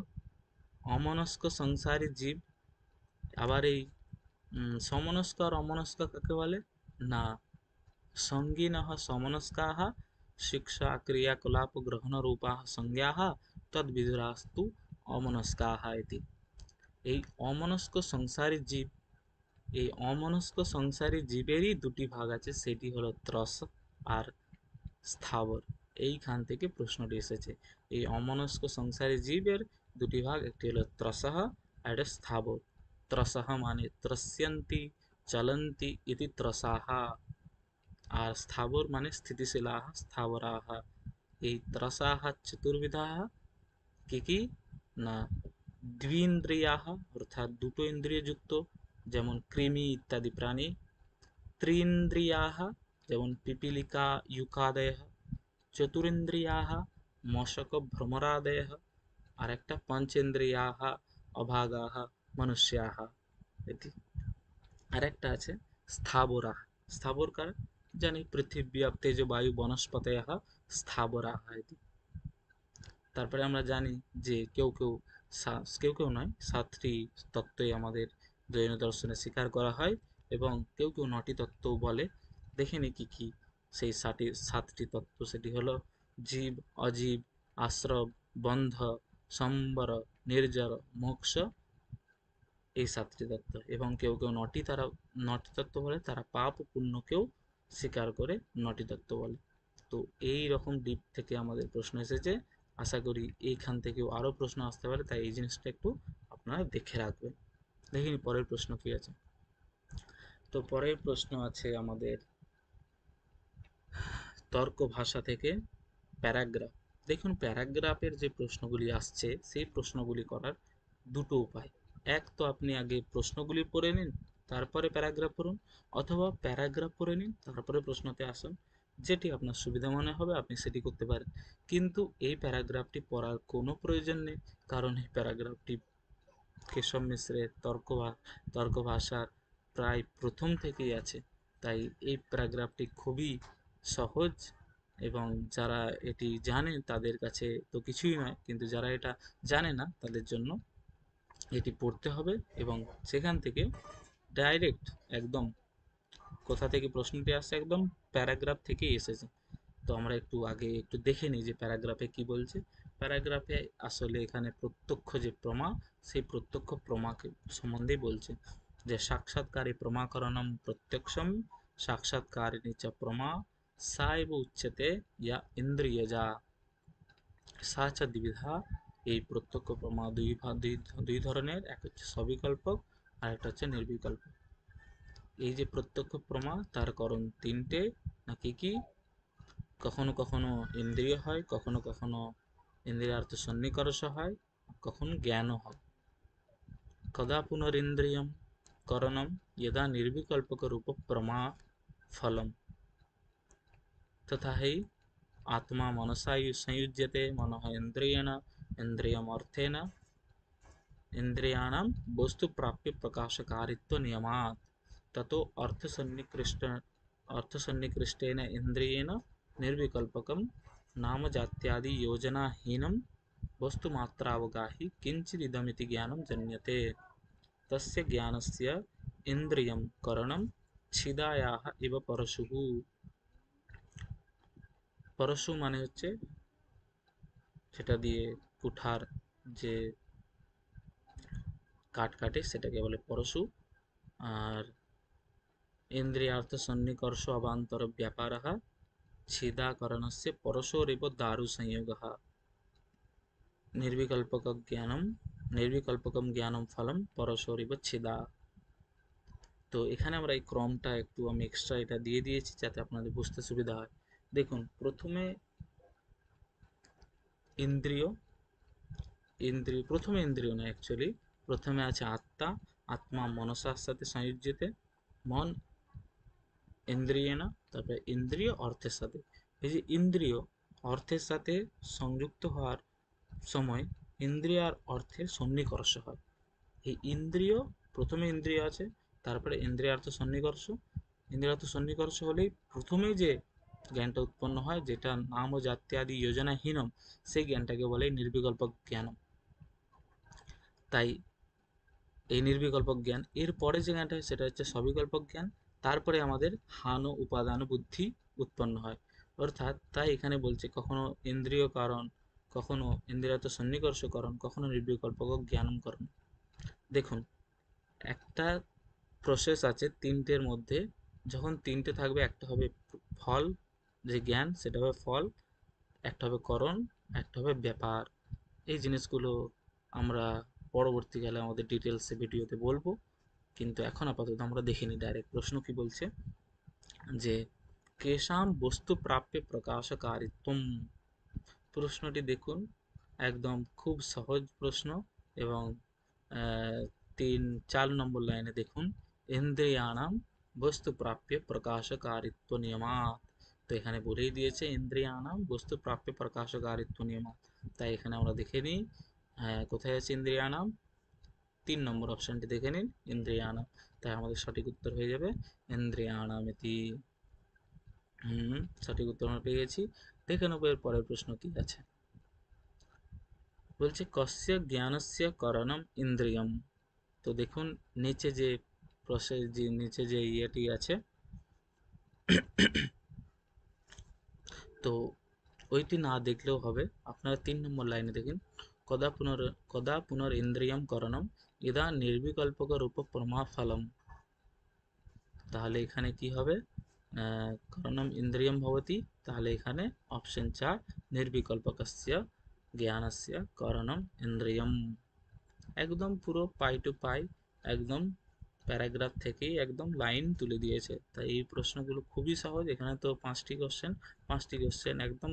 অমনস্ক সংসারী জীব। আবার এই সমনস্ক আর অমনস্ক কাকে বলে না, সঙ্গিনঃ সমনস্কাः শিক্ষা ক্রিয়াকলাপ গ্রহণ রূপাः সংজ্ঞাः তদ্বিধুরাস্তু অমনস্কাः ইতি। এই অমনস্ক সংসারী জীব, এই অমনস্ক সংসারী জীবেরই দুটি ভাগ আছে, সেটি হলো ত্রস আর স্থাবর। এইখান থেকে প্রশ্নটি এসেছে। এই অমনস্ক সংসারী জীবের দুটি ভাগ, একটি হলো ত্রসঃ আর একটা স্থাবর। ত্রসঃ মানে ত্রস্যন্তি চলন্তি ইতি ত্রসাঃ, আর স্থাবর মানে স্থিতিশীলাः স্থাবরাः। এই ত্রসাः চতুর্বিধাः কি কি না, দ্বিন্দ্রিয়াः অর্থাৎ দুটো ইন্দ্রিয় যুক্ত, যেমন কৃমি ইত্যাদি প্রাণী। ত্রিন্দ্রিয়াः যেমন পিপীলিকা ইউকাদয়ः। চতুরিন্দ্রিয়াः মশক ভ্রমরাদয়ः। আর একটা পঞ্চেন্দ্রিয়াः অভাগাः মনুষ্যাः ইতি। আর একটা আছে স্থাবরাः। স্থাবর কারা জানি, পৃথিবী আপ তেজ বায়ু বনস্পতয়ः স্থাবরাः ইতি। তারপরে আমরা জানি যে কেউ কেউ কেউ কেউ নয়, 7টি তত্ত্বই আমাদের জৈন দর্শনে স্বীকার করা হয়, এবং কেউ কেউ 9টি তত্ত্ব বলে। দেখে নি কি কি সেই 7টি তত্ত্ব, সেটি হলো জীব, অজীব, আশ্রব, বন্ধ, সম্বর, নির্জর, মোক্ষ, এই 7টি তত্ত্ব। এবং কেউ কেউ 9টি তত্ত্ব বলে, তারা পাপ ও পুণ্যকেও স্বীকার করে 9টি তত্ত্ব বলে। তো এই রকম দিক থেকে আমাদের প্রশ্ন এসেছে। আশা করি এইখান থেকেও আরো প্রশ্ন আসতে পারে, তাই এই জিনিসটা একটু আপনারা দেখে রাখবেন। দেখিনি পরের প্রশ্ন কি আছে। তো পরের প্রশ্ন আছে আমাদের তর্ক ভাষা থেকে প্যারাগ্রাফ। দেখুন প্যারাগ্রাফের যে প্রশ্নগুলি আসছে, সেই প্রশ্নগুলি করার দুটো উপায়। এক, তো আপনি আগে প্রশ্নগুলি পড়ে নিন, তারপরে প্যারাগ্রাফ পড়ুন, অথবা প্যারাগ্রাফ পড়ে নিন তারপরে প্রশ্নতে আসুন। যেটি আপনার সুবিধা মনে হবে আপনি সেটি করতে পারেন। কিন্তু এই প্যারাগ্রাফটি পড়ার কোনো প্রয়োজন নেই, কারণ এই প্যারাগ্রাফটি কেশব মিশ্রের তর্ক ভাষার প্রায় প্রথম থেকেই আছে। তাই এই প্যারাগ্রাফটি খুবই সহজ, এবং যারা এটি জানে তাদের কাছে তো কিছুই নয়, কিন্তু যারা এটা জানে না তাদের জন্য এটি পড়তে হবে। এবং সেখান থেকে ডাইরেক্ট একদম কোথা থেকে প্রশ্নটি আসছে, একদম প্যারাগ্রাফ থেকেই এসেছে। তো আমরা একটু আগে একটু দেখে নিই যে প্যারাগ্রাফে কি বলছে। প্যারাগ্রাফে আসলে এখানে প্রত্যক্ষ যে প্রমা, সেই প্রত্যক্ষ প্রমাকে সম্বন্ধেই বলছে, যে সাক্ষাৎকারী প্রমাকরণম প্রত্যক্ষম সাক্ষাৎকারিণী চ প্রমা সাইব উচ্যতে ইয়া ইন্দ্রিয়জা সা চ দ্বিবিধা। এই প্রত্যক্ষ প্রমা দুই ধরনের, এক হচ্ছে সবিকল্পক আর একটা হচ্ছে নির্বিকল্পক। এই যে প্রত্যক্ষ প্রমা, তার করণ 3টে, নাকি কি, কখনো কখনো ইন্দ্রিয় হয়, কখনো কখনো ইন্দ্রিয়ার্থ সন্নিকর্ষ হয়, কখনো জ্ঞানও হয়। কদা পুনরিন্দ্রিয়ম करणम यदा निर्विकल्पक रूप प्रमा फलम तथा ही आत्मा मनसा संयुज्यते मनः इंद्रियेण इंद्रियमर्थेन इंद्रियाणां वस्तु प्राप्य प्रकाशकारित्व नियमात् ततो अर्थसन्निकृष्टेन इंद्रियेण निर्विकल्पकं नाम जात्यादि योजनाहीनं वस्तुमात्रावगाहि किंचिदिदमिति ज्ञानं जन्यते तस्य ज्ञानस्य इंद्रियं करणं छिदायाः इव परशुः। परशु माने হচ্ছে সেটা দিয়ে কুঠার যে কাঠ কাটে সেটাকে বলে পরশু। আর ইন্দ্রিয়ার্থ সন্নিকর্ষ অবান্তর ব্যাপারः छिदाकरणस्य परशोरिव दारु संयोगः निर्विकल्पकं ज्ञानम फलम परशोरिव छिदा। তো এখানে আমরা এই ক্রমটা একটু আমি এক্সট্রা এটা দিয়ে দিয়েছি যাতে আপনাদের বুঝতে সুবিধা হয়। দেখুন প্রথমে ইন্দ্রিয় প্রথমে ইন্দ্রিয় না অ্যাকচুয়ালি প্রথমে আছে আত্মা, আত্মা মনসার সাথে সংযুজ্যতে, মন ইন্দ্রিয় না, তারপরে ইন্দ্রিয় অর্থের সাথে। এই যে ইন্দ্রিয় অর্থের সাথে সংযুক্ত হওয়ার সময় ইন্দ্রিয় আর অর্থের সন্নিকর্ষ হয়। এই ইন্দ্রিয় প্রথমে ইন্দ্রিয় আছে, তারপরে ইন্দ্রিয়ার্থ সন্নিকর্ষ। ইন্দ্রিয়ার্থ সন্নিকর্ষ হলেই প্রথমেই যে জ্ঞানটা উৎপন্ন হয় যেটা নাম ও জাত্যাদি যোজনাহীনম, সেই জ্ঞানটাকে বলে নির্বিকল্প জ্ঞানম। তাই এই নির্বিকল্প জ্ঞান এর পরে যে জ্ঞানটা হয় সেটা হচ্ছে সবিকল্প জ্ঞান। তারপরে আমাদের হান ও উপাদান বুদ্ধি উৎপন্ন হয়। অর্থাৎ তাই এখানে বলছে কখনো ইন্দ্রিয় কারণ, কখনো ইন্দ্রিয়ার্থ সন্নিকর্ষ করণ, কখনো নির্বিকল্প জ্ঞানম করণ। দেখুন একটা প্রসেস আছে তিনটের মধ্যে, যখন তিনটে থাকবে একটা হবে ফল, যে জ্ঞান সেটা হবে ফল, একটা হবে করণ, একটা হবে ব্যাপার। এই জিনিসগুলো আমরা পরবর্তীকালে আমাদের ডিটেলসে ভিডিওতে বলবো, কিন্তু এখন আপাতত আমরা দেখে নিই ডাইরেক্ট প্রশ্ন কি বলছে। যে কেশাম বস্তু প্রাপ্য প্রকাশকারিত্বম, প্রশ্নটি দেখুন একদম খুব সহজ প্রশ্ন। এবং 4 নম্বর লাইনে দেখুন ইন্দ্রিয়াণাম বস্তু প্রাপ্য প্রকাশকারিত্ব নিয়মাৎ। তো এখানে বলেই দিয়েছে ইন্দ্রিয়াণাম বস্তু প্রাপ্য প্রকাশকারিত্ব নিয়মাৎ। তাই এখানে আমরা দেখে নিই কোথায় আছে ইন্দ্রিয়াণাম, 3 নম্বর অপশনটি দেখে নিন ইন্দ্রিয়াণাম। তাই আমাদের সঠিক উত্তর হয়ে যাবে ইন্দ্রিয়াণাম ইতি। সঠিক উত্তর আমরা পেয়ে গেছি। দেখে নেবো এর পরের প্রশ্ন কি আছে। বলছে কস্য জ্ঞানস্য করণম ইন্দ্রিয়ম। তো দেখুন নিচে যে প্রসেস, যে নিচে যে ইয়েটি আছে তো ওইটি না দেখলেও হবে, আপনারা 3 নম্বর লাইনে দেখেন কদা পুনর ইন্দ্রিয়ম করণম ইদা নির্বিকল্পক রূপ প্রমা ফলম। তাহলে এখানে কি হবে, করণম ইন্দ্রিয়ম ভবতি, তাহলে এখানে অপশন 4 নির্বিকল্পকস্য জ্ঞানস্য করণম ইন্দ্রিয়ম। একদম পুরো পাই টু পাই একদম প্যারাগ্রাফ থেকেই একদম লাইন তুলে দিয়েছে। তাই এই প্রশ্নগুলো খুবই সহজ। এখানে তো 5টি কোশ্চেন একদম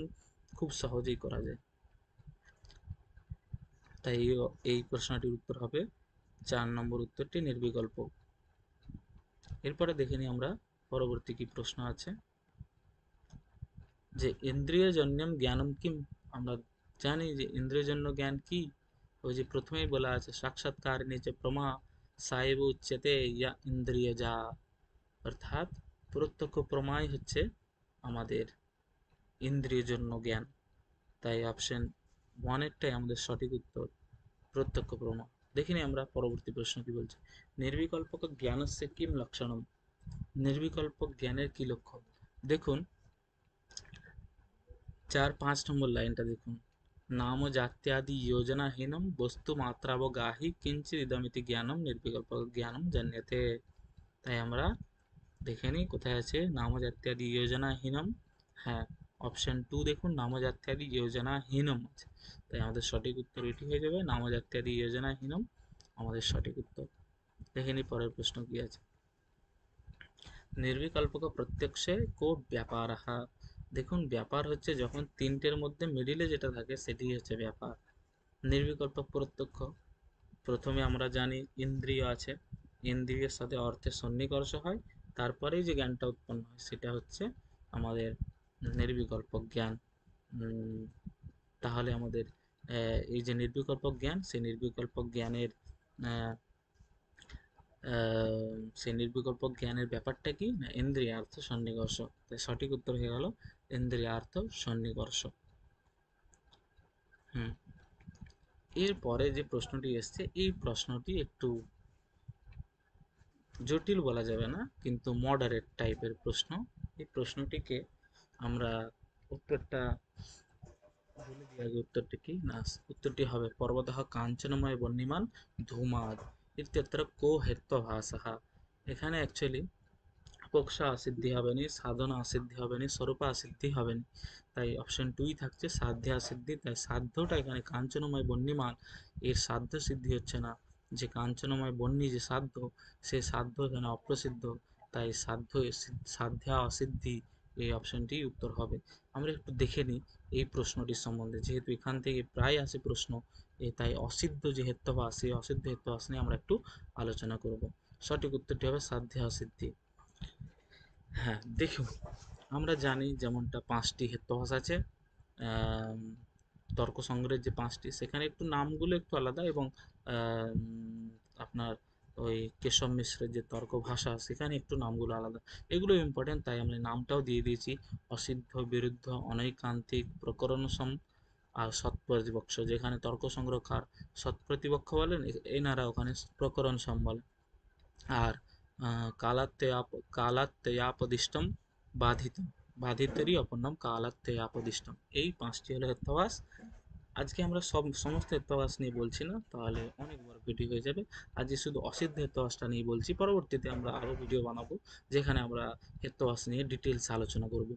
খুব সহজেই করা যায়। তাই এই প্রশ্নটির উত্তর হবে 4 নম্বর উত্তরটি নির্বিকল্প। এরপরে দেখে নিই আমরা পরবর্তী কি প্রশ্ন আছে। যে ইন্দ্রিয়জন্যম জ্ঞানম কিম, আমরা জানি যে ইন্দ্রিয়জন্য জ্ঞান কি। ওই যে প্রথমেই বলা আছে সাক্ষাৎকার নিচে প্রমা সাহেব উচ্চতে ইয়া ইন্দ্রিয় যা, অর্থাৎ প্রত্যক্ষ প্রমাই হচ্ছে আমাদের ইন্দ্রিয়জন্য জ্ঞান। তাই অপশন 1 আমাদের সঠিক উত্তর, প্রত্যক্ষ প্রমা। দেখিনি আমরা পরবর্তী প্রশ্ন কি বলছে। নির্বিকল্পক জ্ঞানস্য কিম লক্ষণম, নির্বিকল্প জ্ঞানের কি লক্ষণ। দেখুন 4-5 নম্বর লাইনটা দেখুন, নাম জাত্যাদি যোজনাহীনম বস্তু মাত্রাবগাহি কিঞ্চিৎ ইদমিতি জ্ঞানম নির্বিকল্প জ্ঞানম জান্যতে। তাই আমরা দেখে নিই কোথায় আছে নাম জাত্যাদি যোজনাহীনম। হ্যাঁ, অপশন 2 দেখুন নাম জাত্যাদি যোজনাহীনম আছে। তাই আমাদের সঠিক উত্তর এটি হয়ে যাবে, নাম জাত্যাদি যোজনাহীনম আমাদের সঠিক উত্তর। দেখে নিই পরের প্রশ্ন কি আছে। নির্বিকল্পক প্রত্যক্ষে কো ব্যাপারः। দেখুন ব্যাপার হচ্ছে যখন তিনটের মধ্যে মিডিলে যেটা থাকে সেটি হচ্ছে ব্যাপার। নির্বিকল্প প্রত্যক্ষ, প্রথমে আমরা জানি ইন্দ্রিয় আছে, ইন্দ্রিয়ের সাথে অর্থের সন্নিকর্ষ হয়, তারপরেই যে জ্ঞানটা উৎপন্ন হয় সেটা হচ্ছে আমাদের নির্বিকল্প জ্ঞান। উম, তাহলে আমাদের এই যে নির্বিকল্প জ্ঞান, সেই নির্বিকল্প জ্ঞানের আহ, সেই নির্বিকল্প জ্ঞানের ব্যাপারটা কি না ইন্দ্রিয়ার্থ সন্নিকর্ষ। তাই সঠিক উত্তর হয়ে গেল ইন্দ্রিয়ার্থ সন্নিকর্ষ। হুম। এরপরে যে প্রশ্নটি এসছে, এই প্রশ্নটি একটু জটিল বলা যাবে না, কিন্তু মডারেট টাইপের প্রশ্ন। এই প্রশ্নটিকে আমরা উত্তরটা বলে দিই আগে। উত্তরটি কি না, উত্তরটি হবে পর্বতः কাঞ্চনময় বহ্নিমাन् ধূমাৎ ইত্যত্র কো হেত্বাভাসः। এখানে অ্যাকচুয়ালি মোক্ষা অসিদ্ধি হবে না, সাধনা অসিদ্ধি হবে না, স্বরূপা অসিদ্ধি হবে না। তাই অপশন টুই থাকছে সাধ্যা সিদ্ধি। তাই সাধ্যটা এখানে কাঞ্চনময় বহ্নিমান, এর সাধ্য সিদ্ধি হচ্ছে না। যে কাঞ্চনময় বহ্নি যে সাধ্য, সে সাধ্য এখানে অপ্রসিদ্ধ। তাই সাধ্য সাধ্যা অসিদ্ধি, এই অপশনটি উত্তর হবে। আমরা একটু দেখে নিই এই প্রশ্নটির সম্বন্ধে, যেহেতু এখান থেকে প্রায় আসে প্রশ্ন। তাই অসিদ্ধ যে হেত্বাভাস, সেই অসিদ্ধ হেত্বাভাস নিয়ে আমরা একটু আলোচনা করব। সঠিক উত্তরটি হবে সাধ্যা অসিদ্ধি। হ্যাঁ, দেখুন, আমরা জানি যেমনটা ৫টি হেত্বাভাস আছে। আম, তর্ক সংগ্রহের যে ৫টি, সেখানে একটু নামগুলো একটু আলাদা, এবং আপনার ওই কেশব মিশ্রের যে তর্ক ভাষা, সেখানে একটু নামগুলো আলাদা। এগুলো ইম্পর্টেন্ট, তাই আমি নামটাও দিয়ে দিয়েছি। অসিদ্ধ, বিরুদ্ধ, অনৈকান্তিক, প্রকরণসম আর সৎপ্রতিপক্ষ। যেখানে তর্ক সংগ্রহকার সৎপ্রতিপক্ষ বলেন, এনারা ওখানে প্রকরণ সম বলেন। আর কালাত্তেয়াপদিষ্টম বাধিতম, বাধিতেরই অপর নাম কালাত্তেয়াপদিষ্টম। এই ৫টি হলো হেত্বাভাস। আজকে আমরা সমস্ত হেত্বাভাস নিয়ে বলছি না, তাহলে অনেক বড় ভিডিও হয়ে যাবে। আজকে শুধু অসিদ্ধ হেত্বাভাসটা নিয়ে বলছি। পরবর্তীতে আমরা আরো ভিডিও বানাবো, যেখানে আমরা হেত্বাভাস নিয়ে ডিটেলস আলোচনা করব।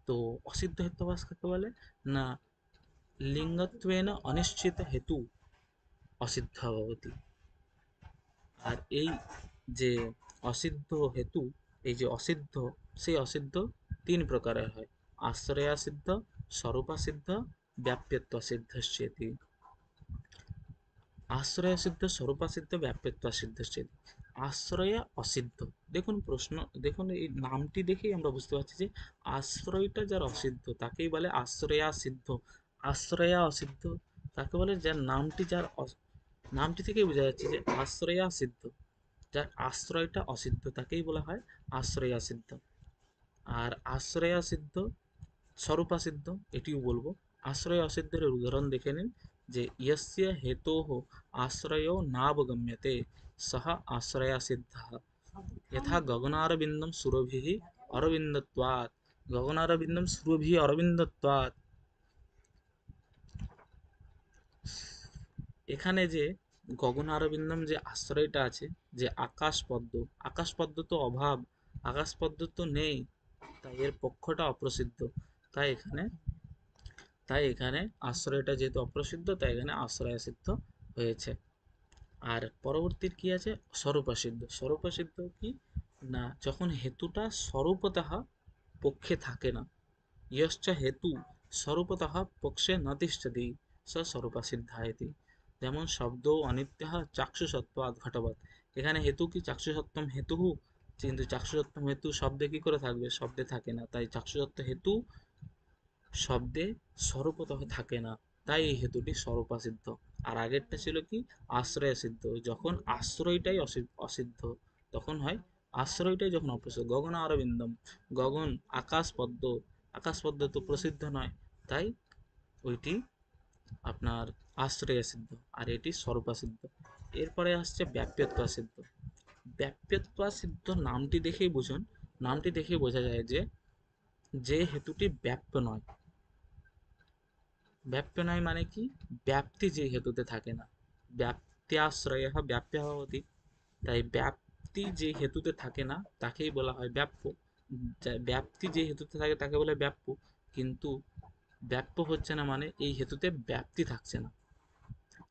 তো অসিদ্ধ হেত্বাভাস কাকে বলে না, লিঙ্গত্বেন অনিশ্চিত হেতু অসিদ্ধ ভবতি। আর এই যে অসিদ্ধ হেতু, এই যে অসিদ্ধ, সেই অসিদ্ধ ৩ প্রকারের হয়: আশ্রয়াসিদ্ধ, স্বরূপাসিদ্ধ, ব্যাপ্যত্বাসিদ্ধশ্চেতি। আশ্রয়াসিদ্ধ, স্বরূপাসিদ্ধ, ব্যাপ্যত্বাসিদ্ধশ্চেতি। আশ্রয়া অসিদ্ধ। দেখুন প্রশ্ন, দেখুন এই নামটি দেখেই আমরা বুঝতে পারছি যে আশ্রয়টা যার অসিদ্ধ তাকেই বলে আশ্রয়া সিদ্ধ। আশ্রয়া অসিদ্ধ তাকে বলে যার নামটি নামটি থেকেই বোঝা যাচ্ছে যে আশ্রয়া সিদ্ধ। যার আশ্রয়টা অসিদ্ধ তাকেই বলা হয় আশ্রয়া সিদ্ধ। আর আশ্রয়া সিদ্ধ, স্বরূপা সিদ্ধ, এটিও বলবো। আশ্রয় অসিদ্ধের উদাহরণ দেখে নিন, যে ইয়স্য হেতোঃ আশ্রয়ো নাবগম্যতে সহ আশ্রয়া সিদ্ধः। यथा गगनारविन्दं सुरभिः अरविन्दत्वात्, गगनारविन्दं सुरभिः अरविन्दत्वात्। এখানে যে গগন আরবিন্দম যে আশ্রয়টা আছে, যে আকাশ পদ্ম, আকাশ পদ্ম তো অভাব, আকাশ পদ্ম তো নেই, তাই এর পক্ষটা অপ্রসিদ্ধ। তাই এখানে তাই এখানে আশ্রয়টা যেহেতু অপ্রসিদ্ধ, তাই এখানে আশ্রয় সিদ্ধ হয়েছে। আর পরবর্তীর কি আছে, স্বরূপসিদ্ধ। স্বরূপসিদ্ধ কি না, যখন হেতুটা স্বরূপতঃ পক্ষে থাকে না। यश्च हेतु স্বরূপতঃ পক্ষে ন তিষ্ঠতি স স্বরূপসিদ্ধায়তি। যেমন শব্দ অনিত্যঃ চাক্ষুষত্বাৎ ঘটবৎ। এখানে হেতু কি চাক্ষুষত্বম হেতু, কিন্তু চাক্ষুষত্বম হেতু শব্দে কি করে থাকবে, শব্দে থাকে না। তাই চাক্ষুষত্ব হেতু শব্দে স্বরূপতঃ থাকে না, তাই এই হেতুটি স্বরূপাসিদ্ধ। আর আগেরটা ছিল কি আশ্রয় সিদ্ধ। যখন আশ্রয়টাই অসিদ্ধ, তখন হয় আশ্রয়টাই যখন অপ্রসিদ্ধ। গগন অরবিন্দম, গগন আকাশ পদ্ম, আকাশ পদ্ম তো প্রসিদ্ধ নয়, তাই ওইটি আপনার আশ্রয় সিদ্ধ। আর এটি স্বরূপা সিদ্ধ। এরপরে আসছে ব্যাপ্যত্বা সিদ্ধ। ব্যাপ্যত্বা সিদ্ধ নামটি দেখেই বুঝুন, নামটি দেখেই বোঝা যায় যে যে হেতুটি ব্যাপ্য নয়। ব্যাপ্য নয় মানে কি, ব্যাপ্তি যে হেতুতে থাকে না। ব্যাপ্ত্যাশ্রয় ব্যাপ্য ভবতি। তাই ব্যাপ্তি যে হেতুতে থাকে না তাকেই বলা হয় ব্যাপ্য। ব্যাপ্তি যে হেতুতে থাকে তাকে বলে ব্যাপ্য। কিন্তু ব্যাপ্য হচ্ছে না মানে এই হেতুতে ব্যাপ্তি থাকছে না,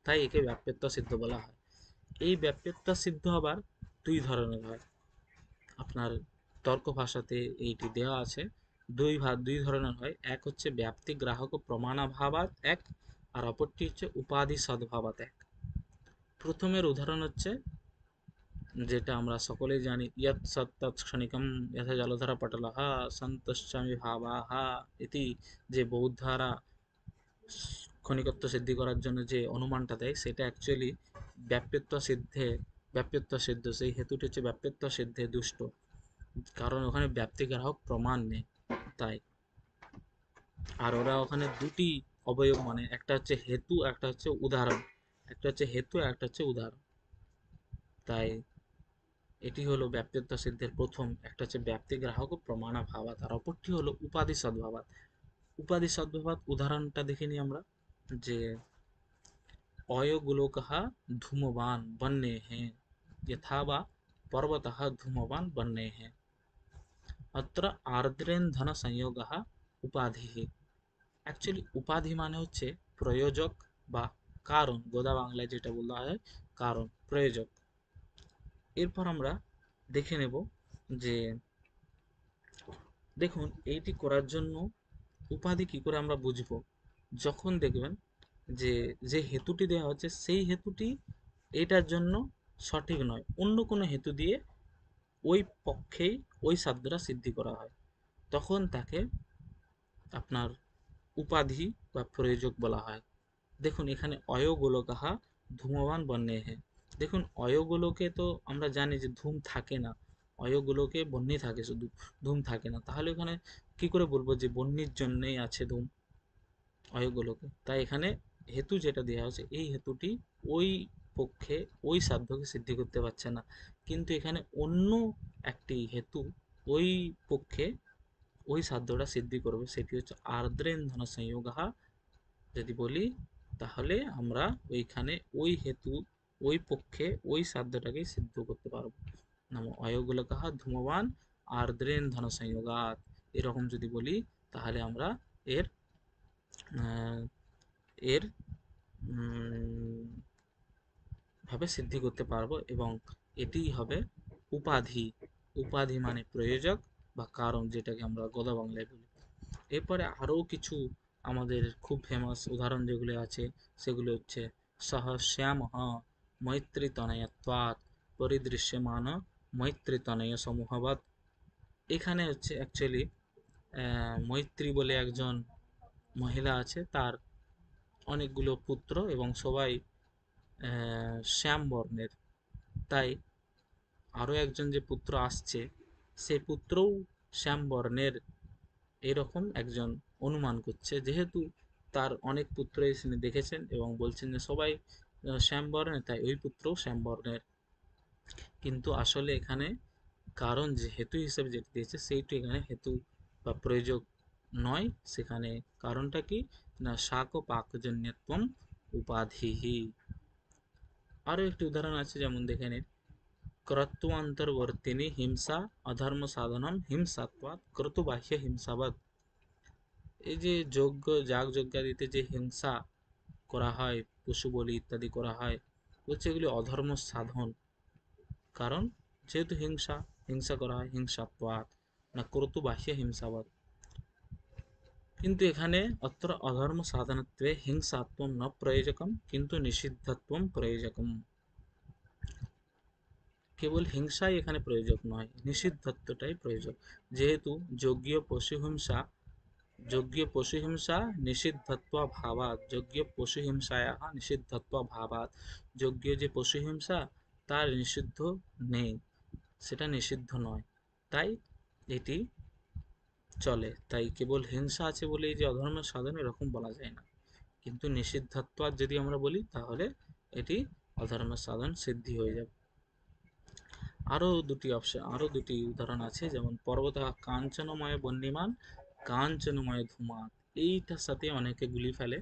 তাই একে ব্যাপ্যত্ব সিদ্ধ বলা হয়। এই ব্যাপ্যত্ব সিদ্ধ হবার ২ ধরনের হয়। আপনার তর্ক ভাষাতে এইটি দেওয়া আছে। দুই ধরনের হয়। এক হচ্ছে ব্যাপ্তি গ্রাহক প্রমাণাভাবাৎ এক, আর অপরটি হচ্ছে উপাধি সদ্ভাবাৎ এক। প্রথমের উদাহরণ হচ্ছে যেটা আমরা সকলেই জানি, ইয়ৎ সত্তৎ ক্ষণিকম যথা জলধারা পটলঃ সন্তশ্চামি ভাবাহা ইতি, যে বৌদ্ধারা ক্ষণিকত্ব সিদ্ধি করার জন্য যে অনুমানটা দেয় সেটা অ্যাকচুয়ালি ব্যাপ্যত্ব সিদ্ধে, ব্যাপ্যত্ব সিদ্ধ, সেই হেতুটি হচ্ছে ব্যাপ্যত্ব সিদ্ধে দুষ্ট, কারণ ওখানে ব্যাপ্তিগ্রাহক প্রমাণ নেই তাই। আর ওরা ওখানে দুটি অবয়ব, মানে একটা হচ্ছে হেতু, একটা হচ্ছে উদাহরণ, একটা হচ্ছে হেতু, একটা হচ্ছে উদাহরণ। তাই এটি হলো ব্যাপ্যত্ব সিদ্ধের প্রথম, একটা হচ্ছে ব্যাপ্তি গ্রাহক ও প্রমাণা ভাবাত, আর অপরটি হলো উপাধি সদ্ভাবাত। উপাধি সদ্ভাবাত উদাহরণটা দেখে নিই আমরা, যে অয়গোলোকः ধূমवान् वह्नेः यथा वा पर्वतः धूमवान् वह्नेः अत्र आर्द्रेन्धन संयोगः उपाधिः। অ্যাকচুয়ালি উপাধি মানে হচ্ছে প্রয়োজক বা কারণ, গোদা বাংলায় যেটা বলা হয় কারণ, প্রয়োজক। এরপর আমরা দেখে নেব যে, দেখুন এইটি করার জন্য উপাধি কি করে আমরা বুঝবো, যখন দেখবেন যে যে হেতুটি দেওয়া হচ্ছে সেই হেতুটি এটার জন্য সঠিক নয়, অন্য কোনো হেতু দিয়ে ওই পক্ষেই ওই সাধ্যটা সিদ্ধি করা হয়, তখন তাকে আপনার উপাধি বা প্রয়োজক বলা হয়। দেখুন এখানে অয়োগোলকাহা ধূমবান বন্যেহে, দেখুন অয়োগোলকে তো আমরা জানি যে ধূম থাকে না, অয়োগোলকে বন্যি থাকে শুধু, ধূম থাকে না, তাহলে ওখানে কি করে বলবো যে বন্যির জন্যই আছে ধূম অয়োগোলকে। তাই এখানে হেতু যেটা দেওয়া হচ্ছে এই হেতুটি ওই পক্ষে ওই সাধ্যকে সিদ্ধি করতে পারছে না, কিন্তু এখানে অন্য একটি হেতু ওই পক্ষে ওই সাধ্যটা সিদ্ধি করবে, সেটি হচ্ছে আর্দ্রেন্ধন সংযোগা। যদি বলি তাহলে আমরা ওইখানে ওই হেতু ওই পক্ষে ওই সাধ্যটাকে সিদ্ধ করতে পারবো। নাম অয়োগোলকাহা ধূমবান আর্দ্রেন ধন সংযোগাত, এরকম যদি বলি তাহলে আমরা এর আহ, এর ভাবে সিদ্ধি করতে পারবো, এবং এটিই হবে উপাধি। উপাধি মানে প্রয়োজক বা কারণ, যেটাকে আমরা গোদা বাংলায় বলি। এরপরে আরও কিছু আমাদের খুব ফেমাস উদাহরণ যেগুলো আছে সেগুলো হচ্ছে সহ শ্যামঃ মৈত্রীতনয়ত্বাৎ পরিদৃশ্যমান মৈত্রীতনয় সমূহবৎ। এখানে হচ্ছে অ্যাকচুয়ালি মৈত্রী বলে একজন মহিলা আছে, তার অনেকগুলো পুত্র এবং সবাই শ্যাম বর্ণের, তাই আরও একজন যে পুত্র আসছে সে পুত্রও শ্যাম বর্ণের, এরকম একজন অনুমান করছে, যেহেতু তার অনেক পুত্র এসে দেখেছেন এবং বলছেন যে সবাই শ্যাম বর্ণের, তাই ওই পুত্রও শ্যাম বর্ণের। কিন্তু আসলে এখানে কারণ যে হেতু হিসেবে যেটা দিয়েছে সেইটি এখানে হেতু বা প্রয়োজক নয়, সেখানে কারণটা কি না শাক ও পাকজন্যত্বম উপাধিহি। আরও একটি উদাহরণ আছে, যেমন দেখে নিন, ক্রতুয়ান্তর্বর্তিনী হিংসা অধর্ম সাধনম হিংসাত্বাৎ ক্রতুবাহ্য হিংসাবৎ। এই যে যজ্ঞ যাগ যজ্ঞাদিতে যে হিংসা করা হয়, পশু বলি ইত্যাদি করা হয়, বলছে এগুলি অধর্ম সাধন, কারণ যেহেতু হিংসা হিংসা করা হয় হিংসাত্বাৎ না ক্রতুবাহ্য হিংসাবৎ। কিন্তু এখানে অত্র অধর্ম সাধনত্বে হিংসাত্বম ন প্রয়োজকম কিন্তু নিষিদ্ধত্বম প্রয়োজকম। কেবল হিংসাই এখানে প্রয়োজক নয়, নিষিদ্ধত্বটাই প্রয়োজক। যেহেতু যজ্ঞীয় পশুহিংসা, যজ্ঞীয় পশুহিংসা নিষিদ্ধত্ব ভাবাৎ, যজ্ঞীয় পশুহিংসায়াः নিষিদ্ধত্ব ভাবাৎ, যজ্ঞীয় যে পশুহিংসা তার নিষিদ্ধ নেই, সেটা নিষিদ্ধ নয়, তাই এটি চলে। তাই কেবল হিংসা আছে বলেই যে অধর্মের সাধন এরকম বলা যায় না, কিন্তু নিষিদ্ধত্ব যদি আমরা বলি তাহলে এটি অধর্মের সাধন সিদ্ধি হয়ে যাবে। আরও দুটি উদাহরণ আছে, যেমন পর্বত কাঞ্চনময় বহ্নিমান কাঞ্চনময় ধূমাৎ। এইটার সাথে অনেকে গুলি ফেলে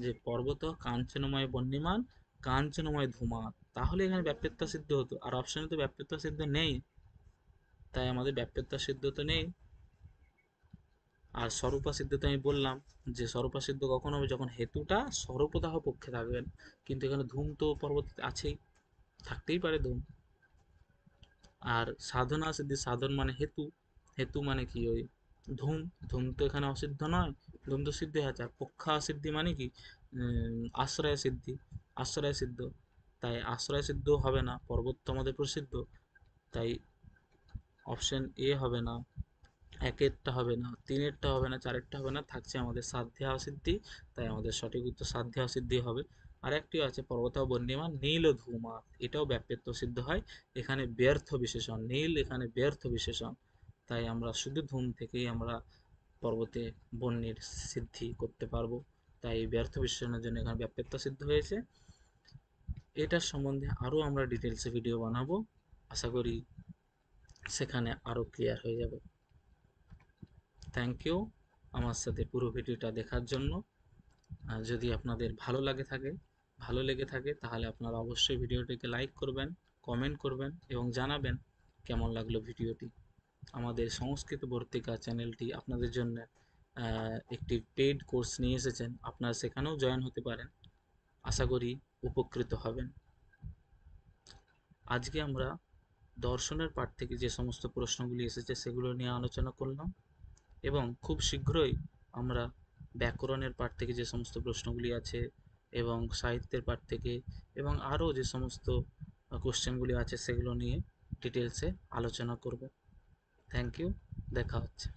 যে পর্বত কাঞ্চনময় বহ্নিমান কাঞ্চনময় ধূমাৎ, তাহলে এখানে ব্যাপ্যতা সিদ্ধ হতো, আর অপশনে তো ব্যাপ্যতা সিদ্ধ নেই, তাই আমাদের ব্যাপ্যতা সিদ্ধ তো নেই। আর স্বরূপা সিদ্ধ তো আমি বললাম যে স্বরূপা সিদ্ধ কখন হবে, যখন হেতুটা স্বরূপদাহ পক্ষে থাকবেন, কিন্তু এখানে ধূম তো পর্বত আছেই, থাকতেই পারে ধূম। আর সাধনা সিদ্ধি, সাধন মানে হেতু, হেতু মানে কি ওই ধূম, ধূম তো এখানে অসিদ্ধ নয়, ধূম তো সিদ্ধ আছে। আর পক্ষা সিদ্ধি মানে কি আশ্রয় সিদ্ধি, আশ্রয় সিদ্ধ, তাই আশ্রয় সিদ্ধ হবে না, পর্বত তো আমাদের প্রসিদ্ধ, তাই অপশন এ হবে না, একেরটা হবে না, তিনেরটা হবে না, চারেরটা হবে না, থাকছে আমাদের সাধ্যে অসিদ্ধি। তাই আমাদের সঠিক উত্তর সাধ্যে অসিদ্ধি হবে। আর একটিও আছে পর্বত বন্যিমা নীল ধূমা, এটাও ব্যাপ্যত্ব সিদ্ধ হয়। এখানে ব্যর্থ বিশেষণ নীল, এখানে ব্যর্থ বিশেষণ। তাই আমরা শুধু ধূম থেকেই আমরা পর্বতে বন্যের সিদ্ধি করতে পারবো। তাই ব্যর্থ বিশেষণের জন্য এখানে ব্যাপ্যত্ব সিদ্ধ হয়েছে। এটার সম্বন্ধে আরও আমরা ডিটেলসে ভিডিও বানাবো, আশা করি সেখানে আরও ক্লিয়ার হয়ে যাবে। থ্যাংক ইউ আমার সাথে পুরো ভিডিওটা দেখার জন্য। যদি আপনাদের ভালো লেগে থাকে তাহলে আপনারা অবশ্যই ভিডিওটিকে লাইক করবেন, কমেন্ট করবেন এবং জানাবেন কেমন লাগলো ভিডিওটি। আমাদের সংস্কৃত বর্তিকা চ্যানেলটি আপনাদের জন্য একটি পেইড কোর্স নিয়ে এসেছেন, আপনারা সেখানেও জয়েন হতে পারেন, আশা করি উপকৃত হবেন। আজকে আমরা দর্শনের পাঠ থেকে যে সমস্ত প্রশ্নগুলি এসেছে সেগুলো নিয়ে আলোচনা করলাম, এবং খুব শীঘ্রই আমরা ব্যাকরণের পাঠ থেকে যে সমস্ত প্রশ্নগুলি আছে এবং সাহিত্যের পাঠ থেকে এবং আরও যে সমস্ত কোশ্চেনগুলি আছে সেগুলো নিয়ে ডিটেলসে আলোচনা করব। থ্যাংক ইউ, দেখা হচ্ছে।